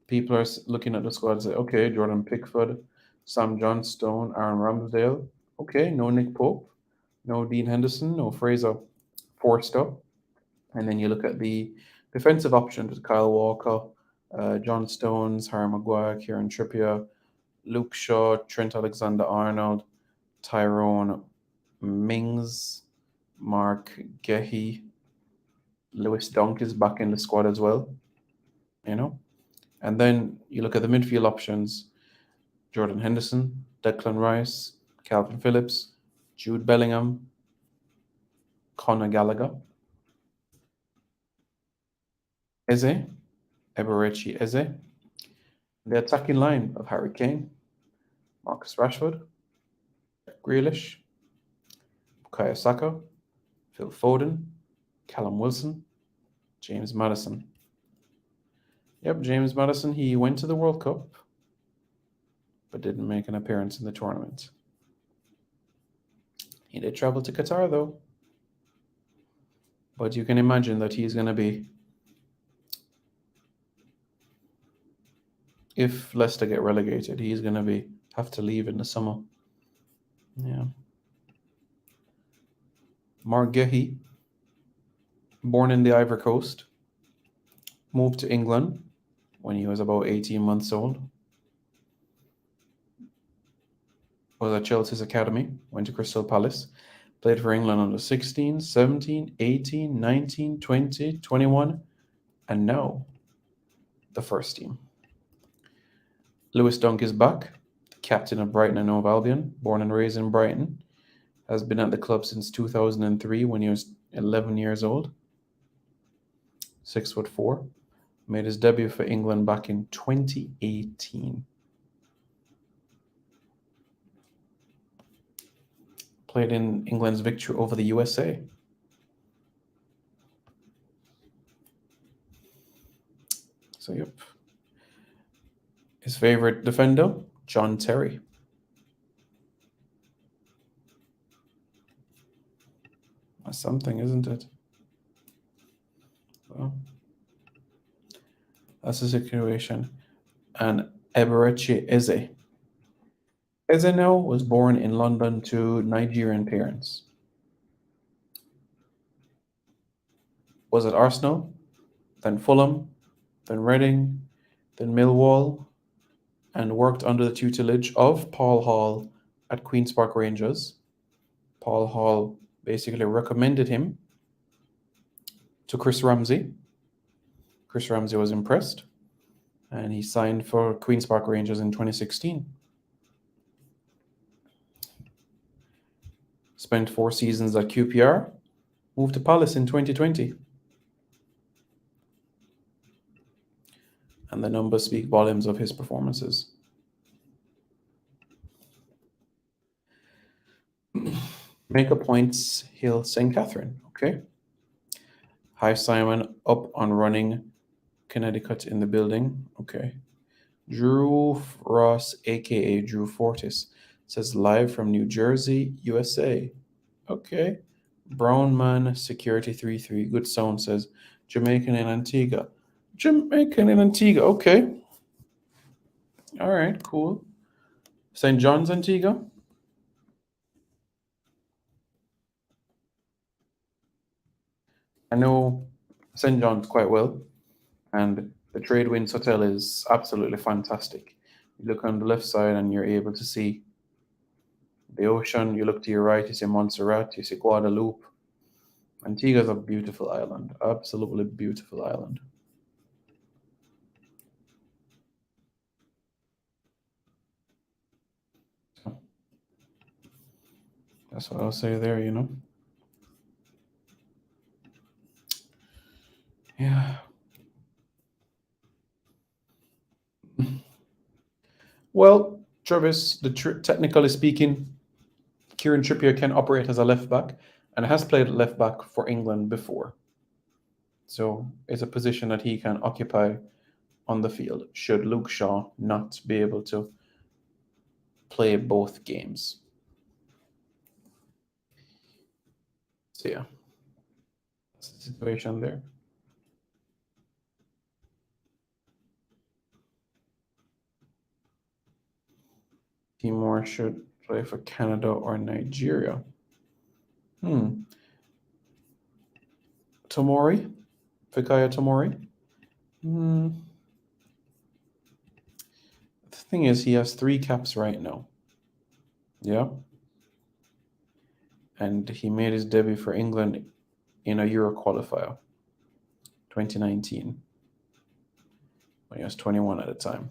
people are looking at the squad and say, okay, Jordan Pickford, Sam Johnstone, Aaron Ramsdale. Okay, no Nick Pope, no Dean Henderson, no Fraser Forster. And then you look at the defensive options with Kyle Walker, John Stones, Harry Maguire, Kieran Trippier, Luke Shaw, Trent Alexander-Arnold, Tyrone Mings, Mark Gehi, Lewis Dunk is back in the squad as well, you know. And then you look at the midfield options: Jordan Henderson, Declan Rice, Calvin Phillips, Jude Bellingham, Conor Gallagher, Eze, Eberechi Eze, the attacking line of Harry Kane, Marcus Rashford, Grealish, Bukayo Saka, Phil Foden, Callum Wilson, James Maddison. Yep, James Maddison, he went to the World Cup, but didn't make an appearance in the tournament. He did travel to Qatar, though. But you can imagine that he's going to be, if Leicester get relegated, he's going to have to leave in the summer. Yeah. Mark Gehi, born in the Ivory Coast, moved to England when he was about 18 months old. Was at Chelsea's academy, went to Crystal Palace, played for England under 16, 17, 18, 19, 20, 21, and now the first team. Lewis Dunk is back, the captain of Brighton and Hove Albion, born and raised in Brighton, has been at the club since 2003 when he was 11 years old. 6'4", made his debut for England back in 2018. Played in England's victory over the USA. So, yep. His favorite defender, John Terry. That's something, isn't it? Well, that's the situation. And Eberechi Eze. Eze now was born in London to Nigerian parents. Was at Arsenal, then Fulham, then Reading, then Millwall, and worked under the tutelage of Paul Hall at Queen's Park Rangers. Paul Hall basically recommended him to Chris Ramsey. Chris Ramsey was impressed, and he signed for Queen's Park Rangers in 2016. Spent 4 seasons at QPR, moved to Palace in 2020. And the numbers speak volumes of his performances. Make-up points, Hill St. Catherine. Okay. Hi, Simon. Up on running. Connecticut in the building. Okay. Drew Ross, a.k.a. Drew Fortis, says live from New Jersey, USA. Okay. Brown Man Security 33. Good sound says Jamaican in Antigua. Jamaican in Antigua. Okay. All right. Cool. St. John's, Antigua. I know St. John's quite well, and the Trade Winds Hotel is absolutely fantastic. You look on the left side and you're able to see the ocean. You look to your right, you see Montserrat, you see Guadeloupe. Antigua is a beautiful island, absolutely beautiful island. So, that's what I'll say there, you know. Yeah. Well, Travis, technically speaking, Kieran Trippier can operate as a left back and has played left back for England before. So it's a position that he can occupy on the field should Luke Shaw not be able to play both games. So yeah, that's the situation there. Timor should play for Canada or Nigeria. Tomori? Fikayo Tomori? The thing is, he has 3 caps right now. Yeah. And he made his debut for England in a Euro qualifier, 2019, when he was 21 at the time.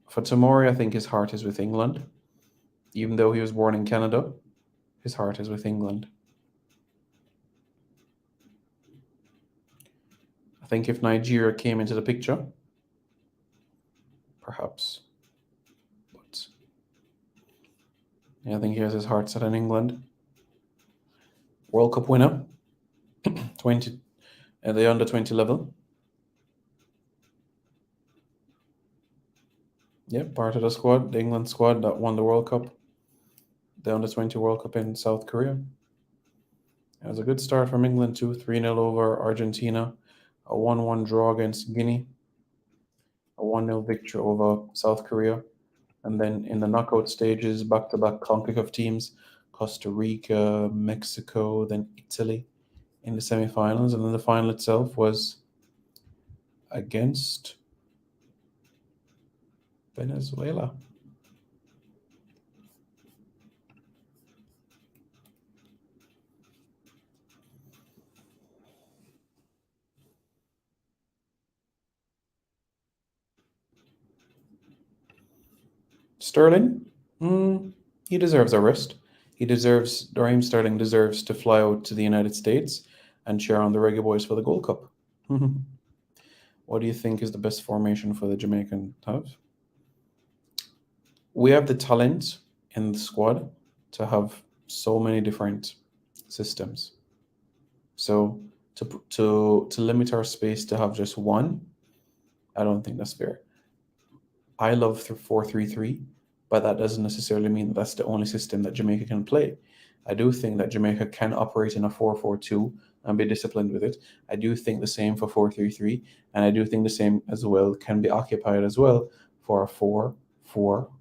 For Tomori, I think his heart is with England. Even though he was born in Canada, his heart is with England. I think if Nigeria came into the picture, perhaps. But yeah, I think he has his heart set on England. World Cup winner, 20 at the under 20 level. Yeah, part of the squad, the England squad that won the World Cup, the under 20 World Cup in South Korea. It was a good start from England too, 3-0 over Argentina, a 1-1 draw against Guinea, a 1-0 victory over South Korea, and then in the knockout stages, back-to-back CONCACAF teams, Costa Rica, Mexico, then Italy in the semifinals, and then the final itself was against Venezuela. Sterling, he deserves a rest. Raheem Sterling deserves to fly out to the United States and cheer on the Reggae Boys for the Gold Cup. What do you think is the best formation for the Jamaican have? We have the talent in the squad to have so many different systems. So to limit our space to have just one, I don't think that's fair. I love 4-3-3, but that doesn't necessarily mean that's the only system that Jamaica can play. I do think that Jamaica can operate in a 4-4-2 and be disciplined with it. I do think the same for 4-3-3, and I do think the same as well can be occupied as well for a 4-4-1-1.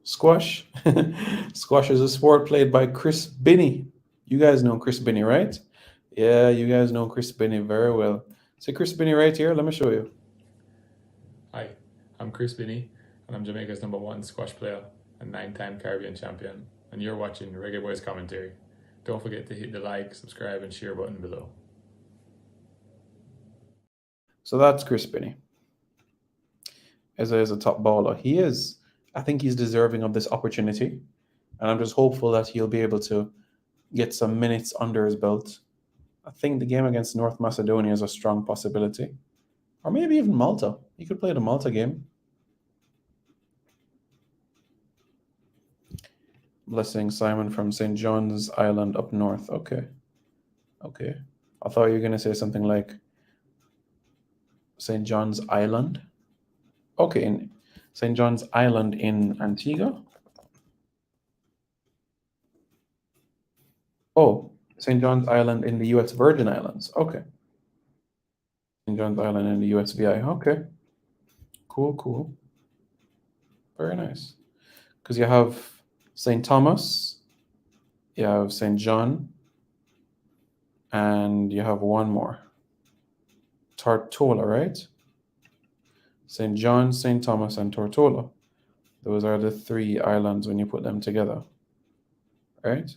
Squash. Squash is a sport played by Chris Binney. You guys know Chris Binney, right? Yeah, you guys know Chris Binney very well. See Chris Binney right here? Let me show you. Hi, I'm Chris Binney, and I'm Jamaica's #1 squash player and 9-time Caribbean champion, and you're watching Reggae Boys Commentary. Don't forget to hit the like, subscribe, and share button below. So that's Chris Binney. As a top baller. I think he's deserving of this opportunity. And I'm just hopeful that he'll be able to get some minutes under his belt. I think the game against North Macedonia is a strong possibility. Or maybe even Malta. He could play the Malta game. Blessing Simon from St. John's Island up north. Okay. I thought you were going to say something like St. John's Island. Okay, in St. John's Island in Antigua. Oh, St. John's Island in the U.S. Virgin Islands. Okay. St. John's Island in the USVI. Okay. Cool. Very nice. Because you have St. Thomas, you have St. John, and you have one more. Tortola, right? St. John, St. Thomas, and Tortola. Those are the 3 islands when you put them together. Right?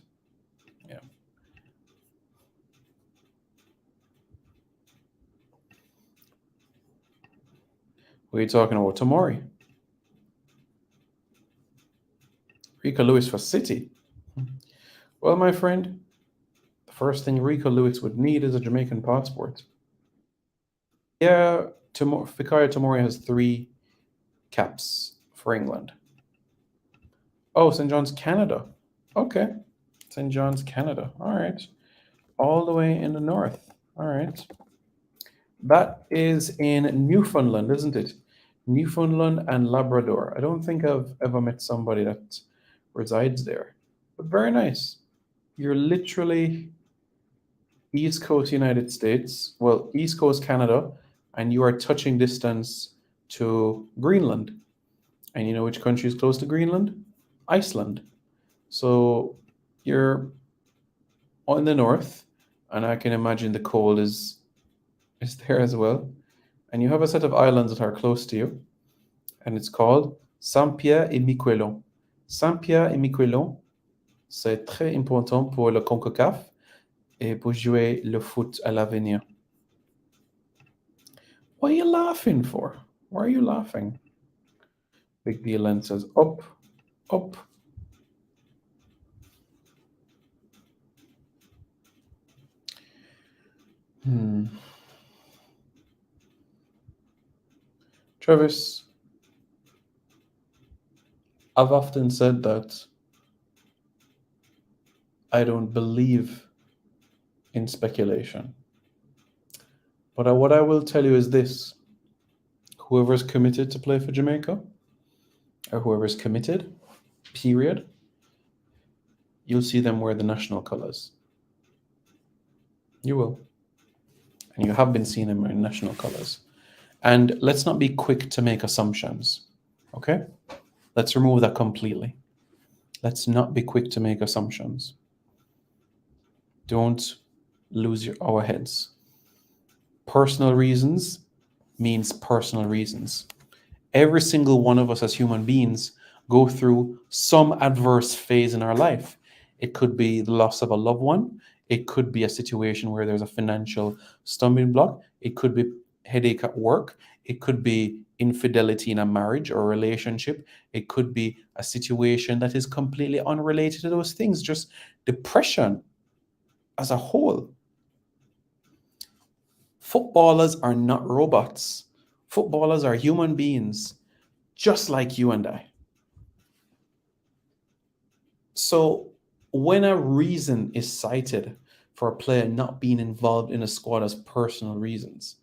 Yeah. What are you talking about? Tomori. Rika Lewis for City. Well, my friend, the first thing Rico Lewis would need is a Jamaican passport. Yeah, Fikayo Tomori has 3 caps for England. Oh, St. John's, Canada. Okay. St. John's, Canada. All right. All the way in the north. All right. That is in Newfoundland, isn't it? Newfoundland and Labrador. I don't think I've ever met somebody that resides there, but very nice. You're literally East Coast United States, well, East Coast Canada, and you are touching distance to Greenland. And you know which country is close to Greenland? Iceland. So you're on the north, and I can imagine the cold is there as well. And you have a set of islands that are close to you, and it's called Saint-Pierre et Miquelon. Saint-Pierre et Miquelon, c'est très important pour le CONCACAF et pour jouer le foot à l'avenir. What are you laughing for? Why are you laughing? Big D Lens says up, up. Travis, I've often said that I don't believe in speculation. But what I will tell you is this. Whoever's committed to play for Jamaica, or whoever's committed, period, you'll see them wear the national colors. You will. And you have been seeing them wearing national colors. And let's not be quick to make assumptions, okay? Let's remove that completely. Let's not be quick to make assumptions. Don't lose our heads. Personal reasons means personal reasons. Every single one of us as human beings go through some adverse phase in our life. It could be the loss of a loved one. It could be a situation where there's a financial stumbling block. It could be headache at work. It could be infidelity in a marriage or a relationship. It could be a situation that is completely unrelated to those things, just depression as a whole. Footballers are not robots. Footballers are human beings, just like you and I. So when a reason is cited for a player not being involved in a squad as personal reasons,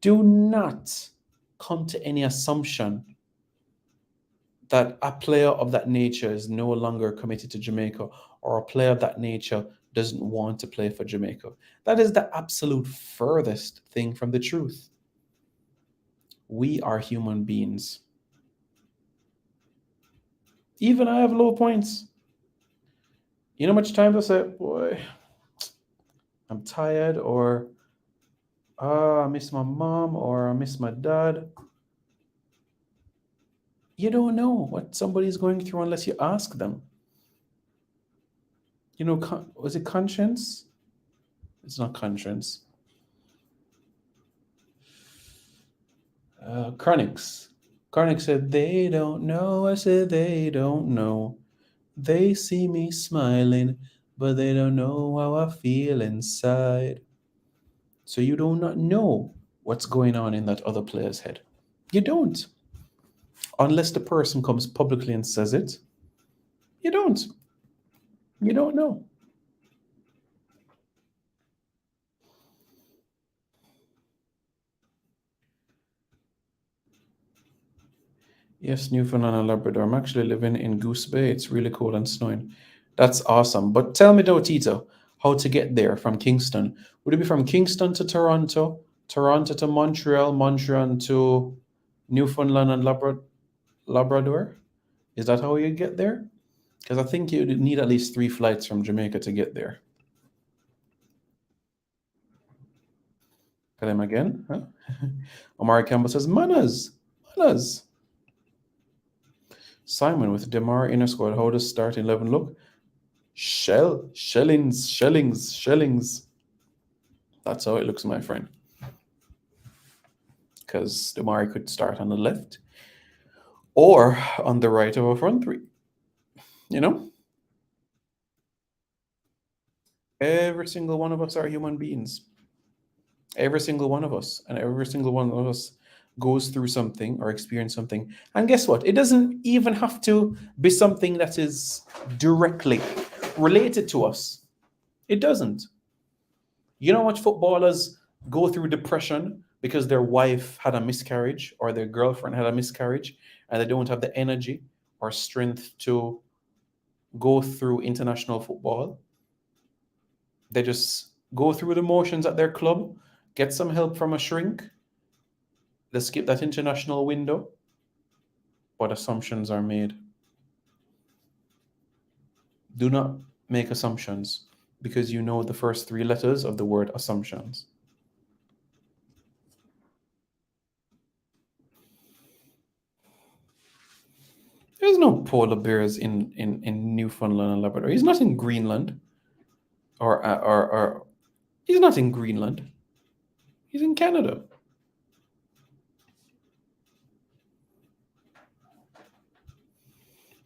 do not come to any assumption that a player of that nature is no longer committed to Jamaica, or a player of that nature doesn't want to play for Jamaica. That is the absolute furthest thing from the truth. We are human beings. Even I have low points. You know how much time I say, boy, I'm tired, or I miss my mom, or I miss my dad. You don't know what somebody's going through unless you ask them. You know, was it conscience? It's not conscience. Chronics. Chronic said, they don't know. I said, they don't know. They see me smiling, but they don't know how I feel inside. So you do not know what's going on in that other player's head. You don't. Unless the person comes publicly and says it, you don't. You don't know. Yes, Newfoundland and Labrador. I'm actually living in Goose Bay. It's really cold and snowing. That's awesome. But tell me though, Tito, how to get there from Kingston. Would it be from Kingston to Toronto, Toronto to Montreal, Montreal to Newfoundland and Labrador? Is that how you get there? Because I think you'd need at least 3 flights from Jamaica to get there. Tell him again. Huh? Omar Campbell says, manners. Manners. Simon with Demar inner squad. How does start 11 look? Shellings. That's how it looks, my friend. Because Demar could start on the left or on the right of a front three. You know? Every single one of us are human beings. Every single one of us. And every single one of us goes through something or experience something. And guess what? It doesn't even have to be something that is directly related to us. It doesn't. You know what footballers go through depression because their wife had a miscarriage or their girlfriend had a miscarriage and they don't have the energy or strength to go through international football. They just go through the motions at their club, get some help from a shrink, they skip that international window, but assumptions are made. Do not make assumptions because you know the first three letters of the word assumptions. There's no polar bears in Newfoundland and Labrador. He's not in Greenland. Or he's not in Greenland. He's in Canada.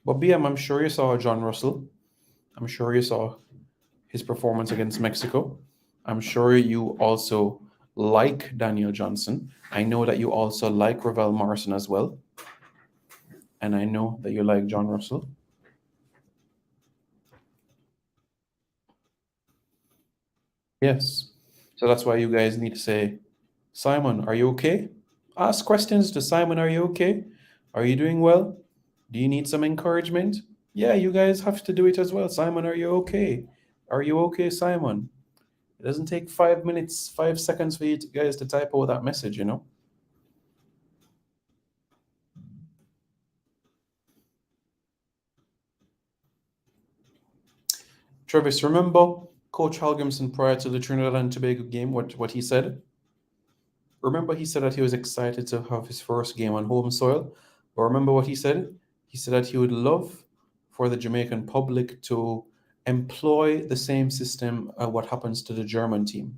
But BM, I'm sure you saw John Russell. I'm sure you saw his performance against Mexico. I'm sure you also like Daniel Johnson. I know that you also like Ravel Morrison as well. And I know that you like John Russell. Yes. So that's why you guys need to say, Simon, are you okay? Ask questions to Simon, are you okay? Are you doing well? Do you need some encouragement? Yeah, you guys have to do it as well. Simon, are you okay? Are you okay, Simon? It doesn't take 5 minutes, 5 seconds for you guys to type out that message, you know? Travis, remember Coach Halgrimson prior to the Trinidad and Tobago game, what he said? Remember he said that he was excited to have his first game on home soil. But remember what he said? He said that he would love for the Jamaican public to employ the same system what happens to the German team.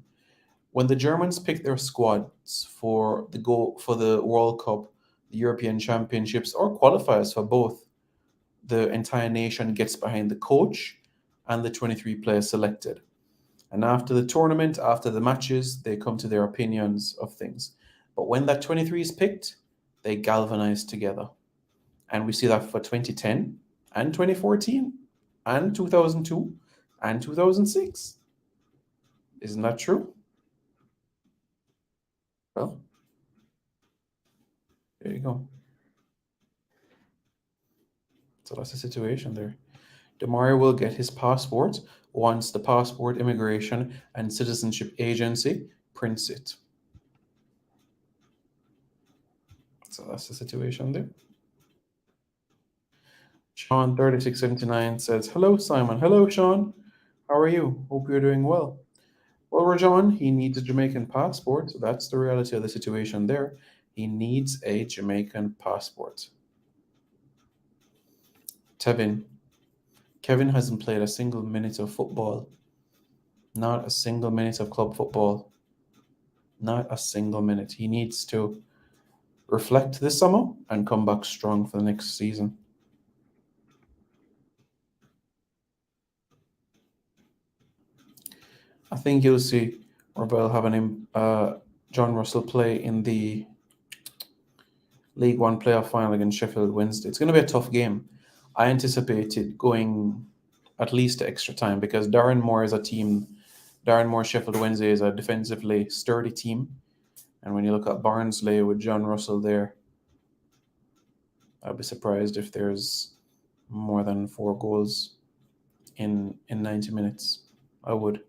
When the Germans pick their squads for the World Cup, the European Championships, or qualifiers for both, the entire nation gets behind the coach and the 23 players selected. And after the tournament, after the matches, they come to their opinions of things. But when that 23 is picked, they galvanize together. And we see that for 2010 and 2014 and 2002 and 2006. Isn't that true? Well, there you go. So that's the situation there. Demario will get his passport once the Passport, Immigration and Citizenship Agency prints it. So that's the situation there. Sean 3679 says, hello, Simon. Hello, Sean. How are you? Hope you're doing well. Well, Rajon, he needs a Jamaican passport. So that's the reality of the situation there. He needs a Jamaican passport. Kevin hasn't played a single minute of football. Not a single minute of club football. Not a single minute. He needs to reflect this summer and come back strong for the next season. I think you'll see Ravel having him, John Russell play in the League One playoff final against Sheffield Wednesday. It's going to be a tough game. I anticipate it going at least to extra time because Darren Moore Sheffield Wednesday is a defensively sturdy team. And when you look at Barnsley with John Russell there, I'd be surprised if there's more than 4 goals in 90 minutes. I would.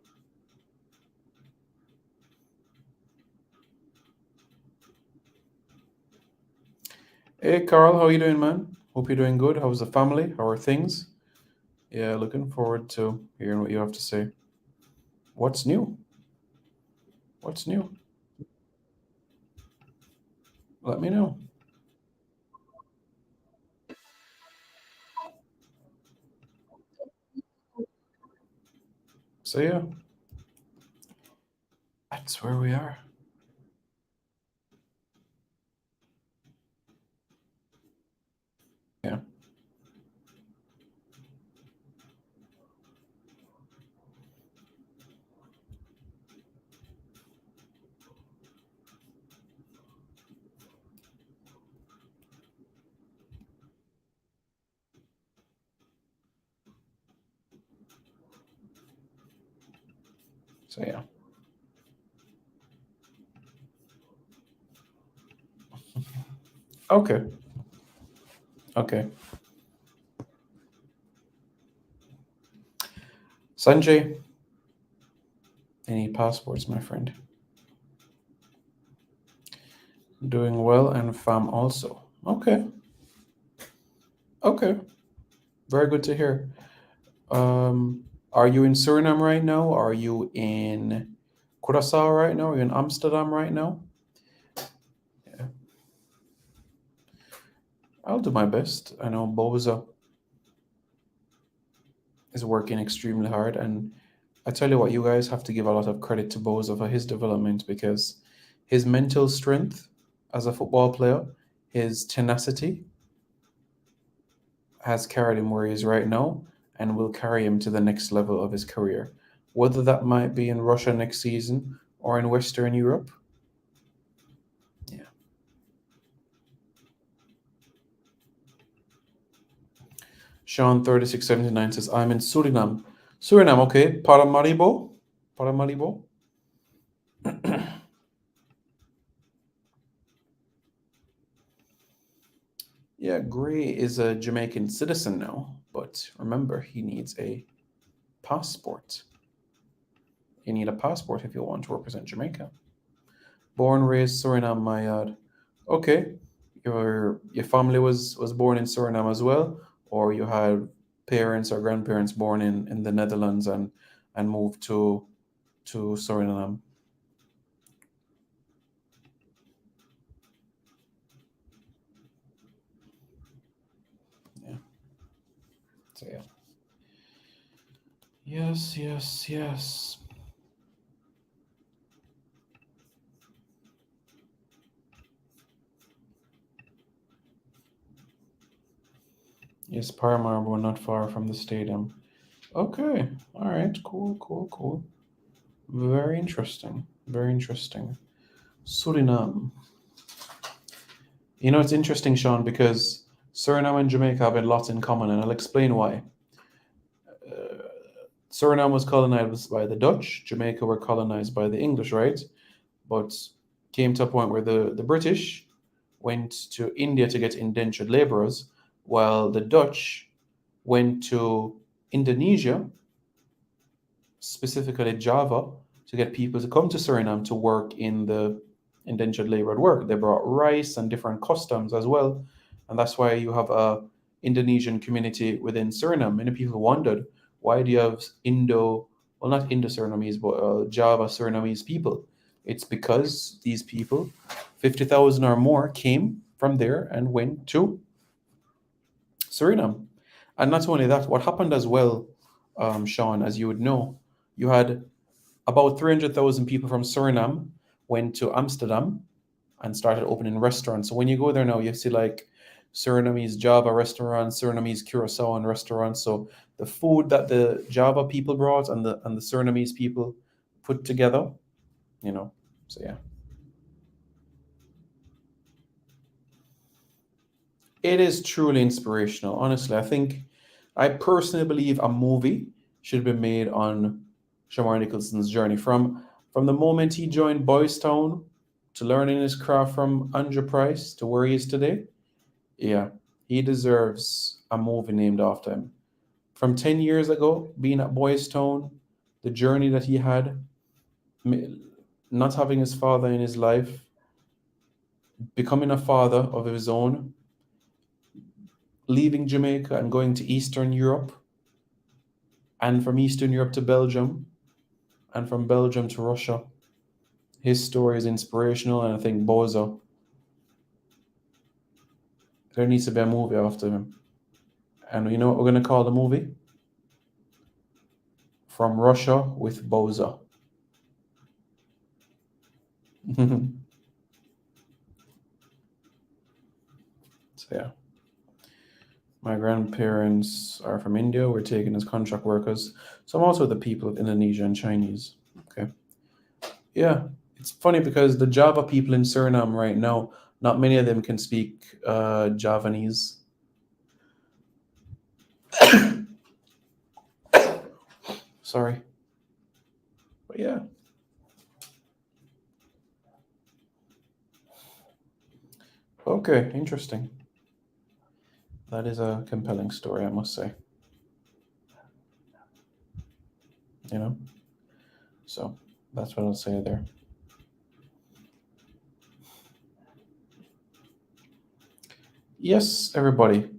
Hey, Carl, how you doing, man? Hope you're doing good. How's the family? How are things? Yeah, looking forward to hearing what you have to say. What's new? What's new? Let me know. So yeah, that's where we are. Yeah. So yeah. Okay. Okay. Sanjay, any passports, my friend? Doing well, and fam also. Okay. Okay. Very good to hear. Are you in Suriname right now? Are you in Curacao right now? Are you in Amsterdam right now? Yeah. I'll do my best. I know Boza is working extremely hard, and I tell you what, you guys have to give a lot of credit to Boza for his development because his mental strength as a football player, his tenacity has carried him where he is right now and will carry him to the next level of his career. Whether that might be in Russia next season or in Western Europe. Yeah. Sean 3679 says, I'm in Suriname. Suriname, okay. Paramaribo? Paramaribo? Yeah, Gray is a Jamaican citizen now, but remember, he needs a passport. You need a passport if you want to represent Jamaica. Born, raised Suriname, Mayad. Okay, your family was born in Suriname as well, or you had parents or grandparents born in the Netherlands and moved to Suriname. Yeah. So yeah. Yes, yes, yes. Yes, Paramaribo, not far from the stadium. Okay. All right. Cool, cool, cool. Very interesting. Very interesting. Suriname. You know, it's interesting, Sean, because Suriname and Jamaica have a lot in common, and I'll explain why. Suriname was colonized by the Dutch, Jamaica were colonized by the English, right? But came to a point where the British went to India to get indentured laborers, while the Dutch went to Indonesia, specifically Java, to get people to come to Suriname to work in the indentured labored work. They brought rice and different customs as well, and that's why you have a Indonesian community within Suriname. Many people wondered, why do you have well, not Indo-Surinamese, but Java Surinamese people? It's because these people, 50,000 or more, came from there and went to Suriname. And not only that, what happened as well, Sean, as you would know, you had about 300,000 people from Suriname went to Amsterdam and started opening restaurants. So when you go there now, you see like Surinamese Java restaurants, Surinamese Curaçaoan restaurants. So the food that the Java people brought and the Surinamese people put together, you know. So yeah. It is truly inspirational. Honestly, I personally believe a movie should be made on Shamar Nicholson's journey from the moment he joined Boys Town to learning his craft from Andrew Price to where he is today. Yeah, he deserves a movie named after him. From 10 years ago, being at Boys Town, the journey that he had, not having his father in his life, becoming a father of his own, leaving Jamaica and going to Eastern Europe, and from Eastern Europe to Belgium, and from Belgium to Russia. His story is inspirational, and I think Bozo, there needs to be a movie after him. And you know what we're going to call the movie? From Russia with Bozo. So yeah. My grandparents are from India. We're taken as contract workers. So I'm also the people of Indonesia and Chinese. Okay. Yeah. It's funny because the Java people in Suriname right now, not many of them can speak Javanese. Sorry. But yeah. Okay, interesting. That is a compelling story, I must say. You know? So that's what I'll say there. Yes, everybody.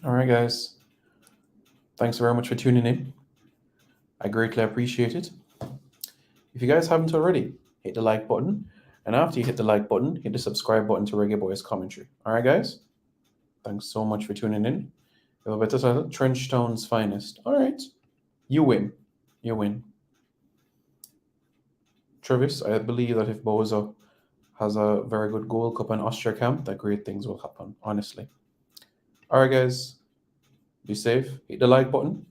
All right, guys. Thanks very much for tuning in. I greatly appreciate it. If you guys haven't already, hit the like button. And after you hit the like button, hit the subscribe button to Reggae Boys Commentary. All right, guys? Thanks so much for tuning in. You have a better title, Trenchtown's Finest. All right. You win. You win. Travis, I believe that if Bozo has a very good Gold Cup and Austria camp, that great things will happen, honestly. All right, guys. Be safe. Hit the like button.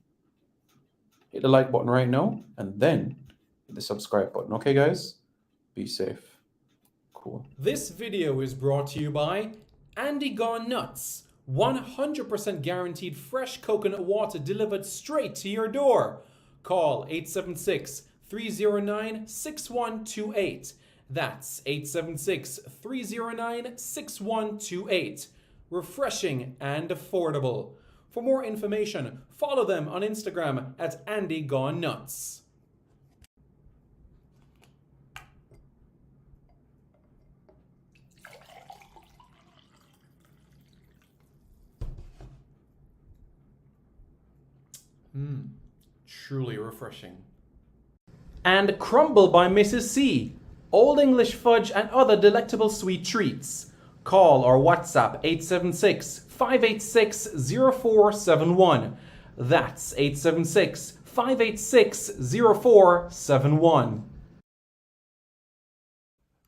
Hit the like button right now, and then hit the subscribe button. Okay, guys? Be safe. Cool. This video is brought to you by Andy Gone Nuts. 100% guaranteed fresh coconut water delivered straight to your door. Call 876-309-6128. That's 876-309-6128. Refreshing and affordable. For more information, follow them on Instagram at Andy Gone Nuts. Truly refreshing. And Crumble by Mrs. C. Old English fudge and other delectable sweet treats. Call or WhatsApp 876-586-0471. That's 876-586-0471.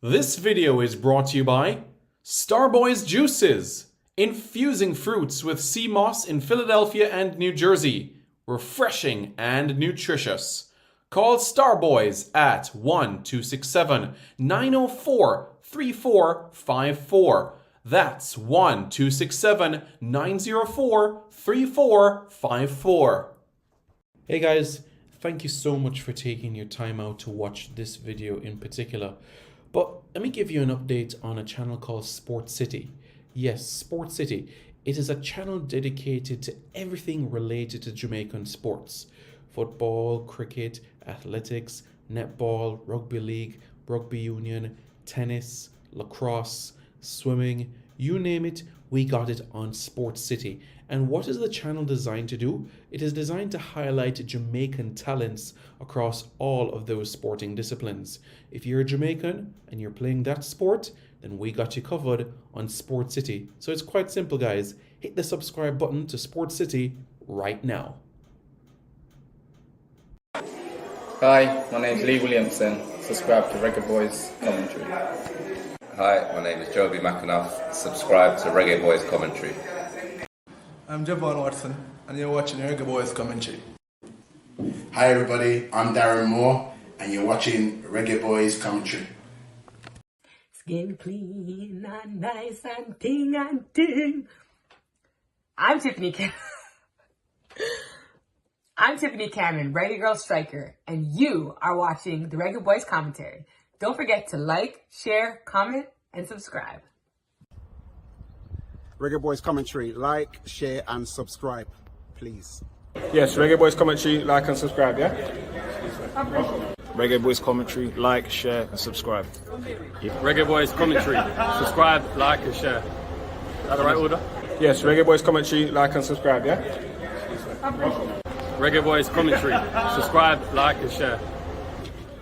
This video is brought to you by Starboys Juices. Infusing fruits with sea moss in Philadelphia and New Jersey. Refreshing and nutritious. Call Starboys at 1-267-904-3454. That's 1-267-904-3454. Hey guys, thank you so much for taking your time out to watch this video in particular. But let me give you an update on a channel called Sport City. Yes, Sport City. It is a channel dedicated to everything related to Jamaican sports. Football, cricket, athletics, netball, rugby league, rugby union, tennis, lacrosse, swimming, you name it, we got it on Sport City. And what is the channel designed to do? It is designed to highlight Jamaican talents across all of those sporting disciplines. If you're a Jamaican and you're playing that sport, then we got you covered on Sport City. So it's quite simple, guys. Hit the subscribe button to Sport City right now. Hi, my name's Lee Williamson. Subscribe to Reggae Boys Commentary. Hi, my name is Joby McAnuff. Subscribe to Reggae Boys Commentary. I'm Javon Watson, and you're watching Reggae Boys Commentary. Hi everybody, I'm Darren Moore, and you're watching Reggae Boys Commentary. Skin clean and nice and ting. I'm Tiffany Cannon, Reggae Girl Striker, and you are watching the Reggae Boys Commentary. Don't forget to like, share, comment, and subscribe. Reggae Boys Commentary, like, share, and subscribe, please. Yes, Reggae Boys Commentary, like and subscribe, yeah? Reggae Boys Commentary, like, share, and subscribe. Reggae Boys Commentary. Subscribe, like, and share. Is that the right order? Yes, Reggae Boys Commentary, like and subscribe, yeah? Reggae Boys Commentary. Subscribe, like, and share.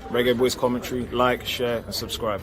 Reggae Boys Commentary, like, share, and subscribe.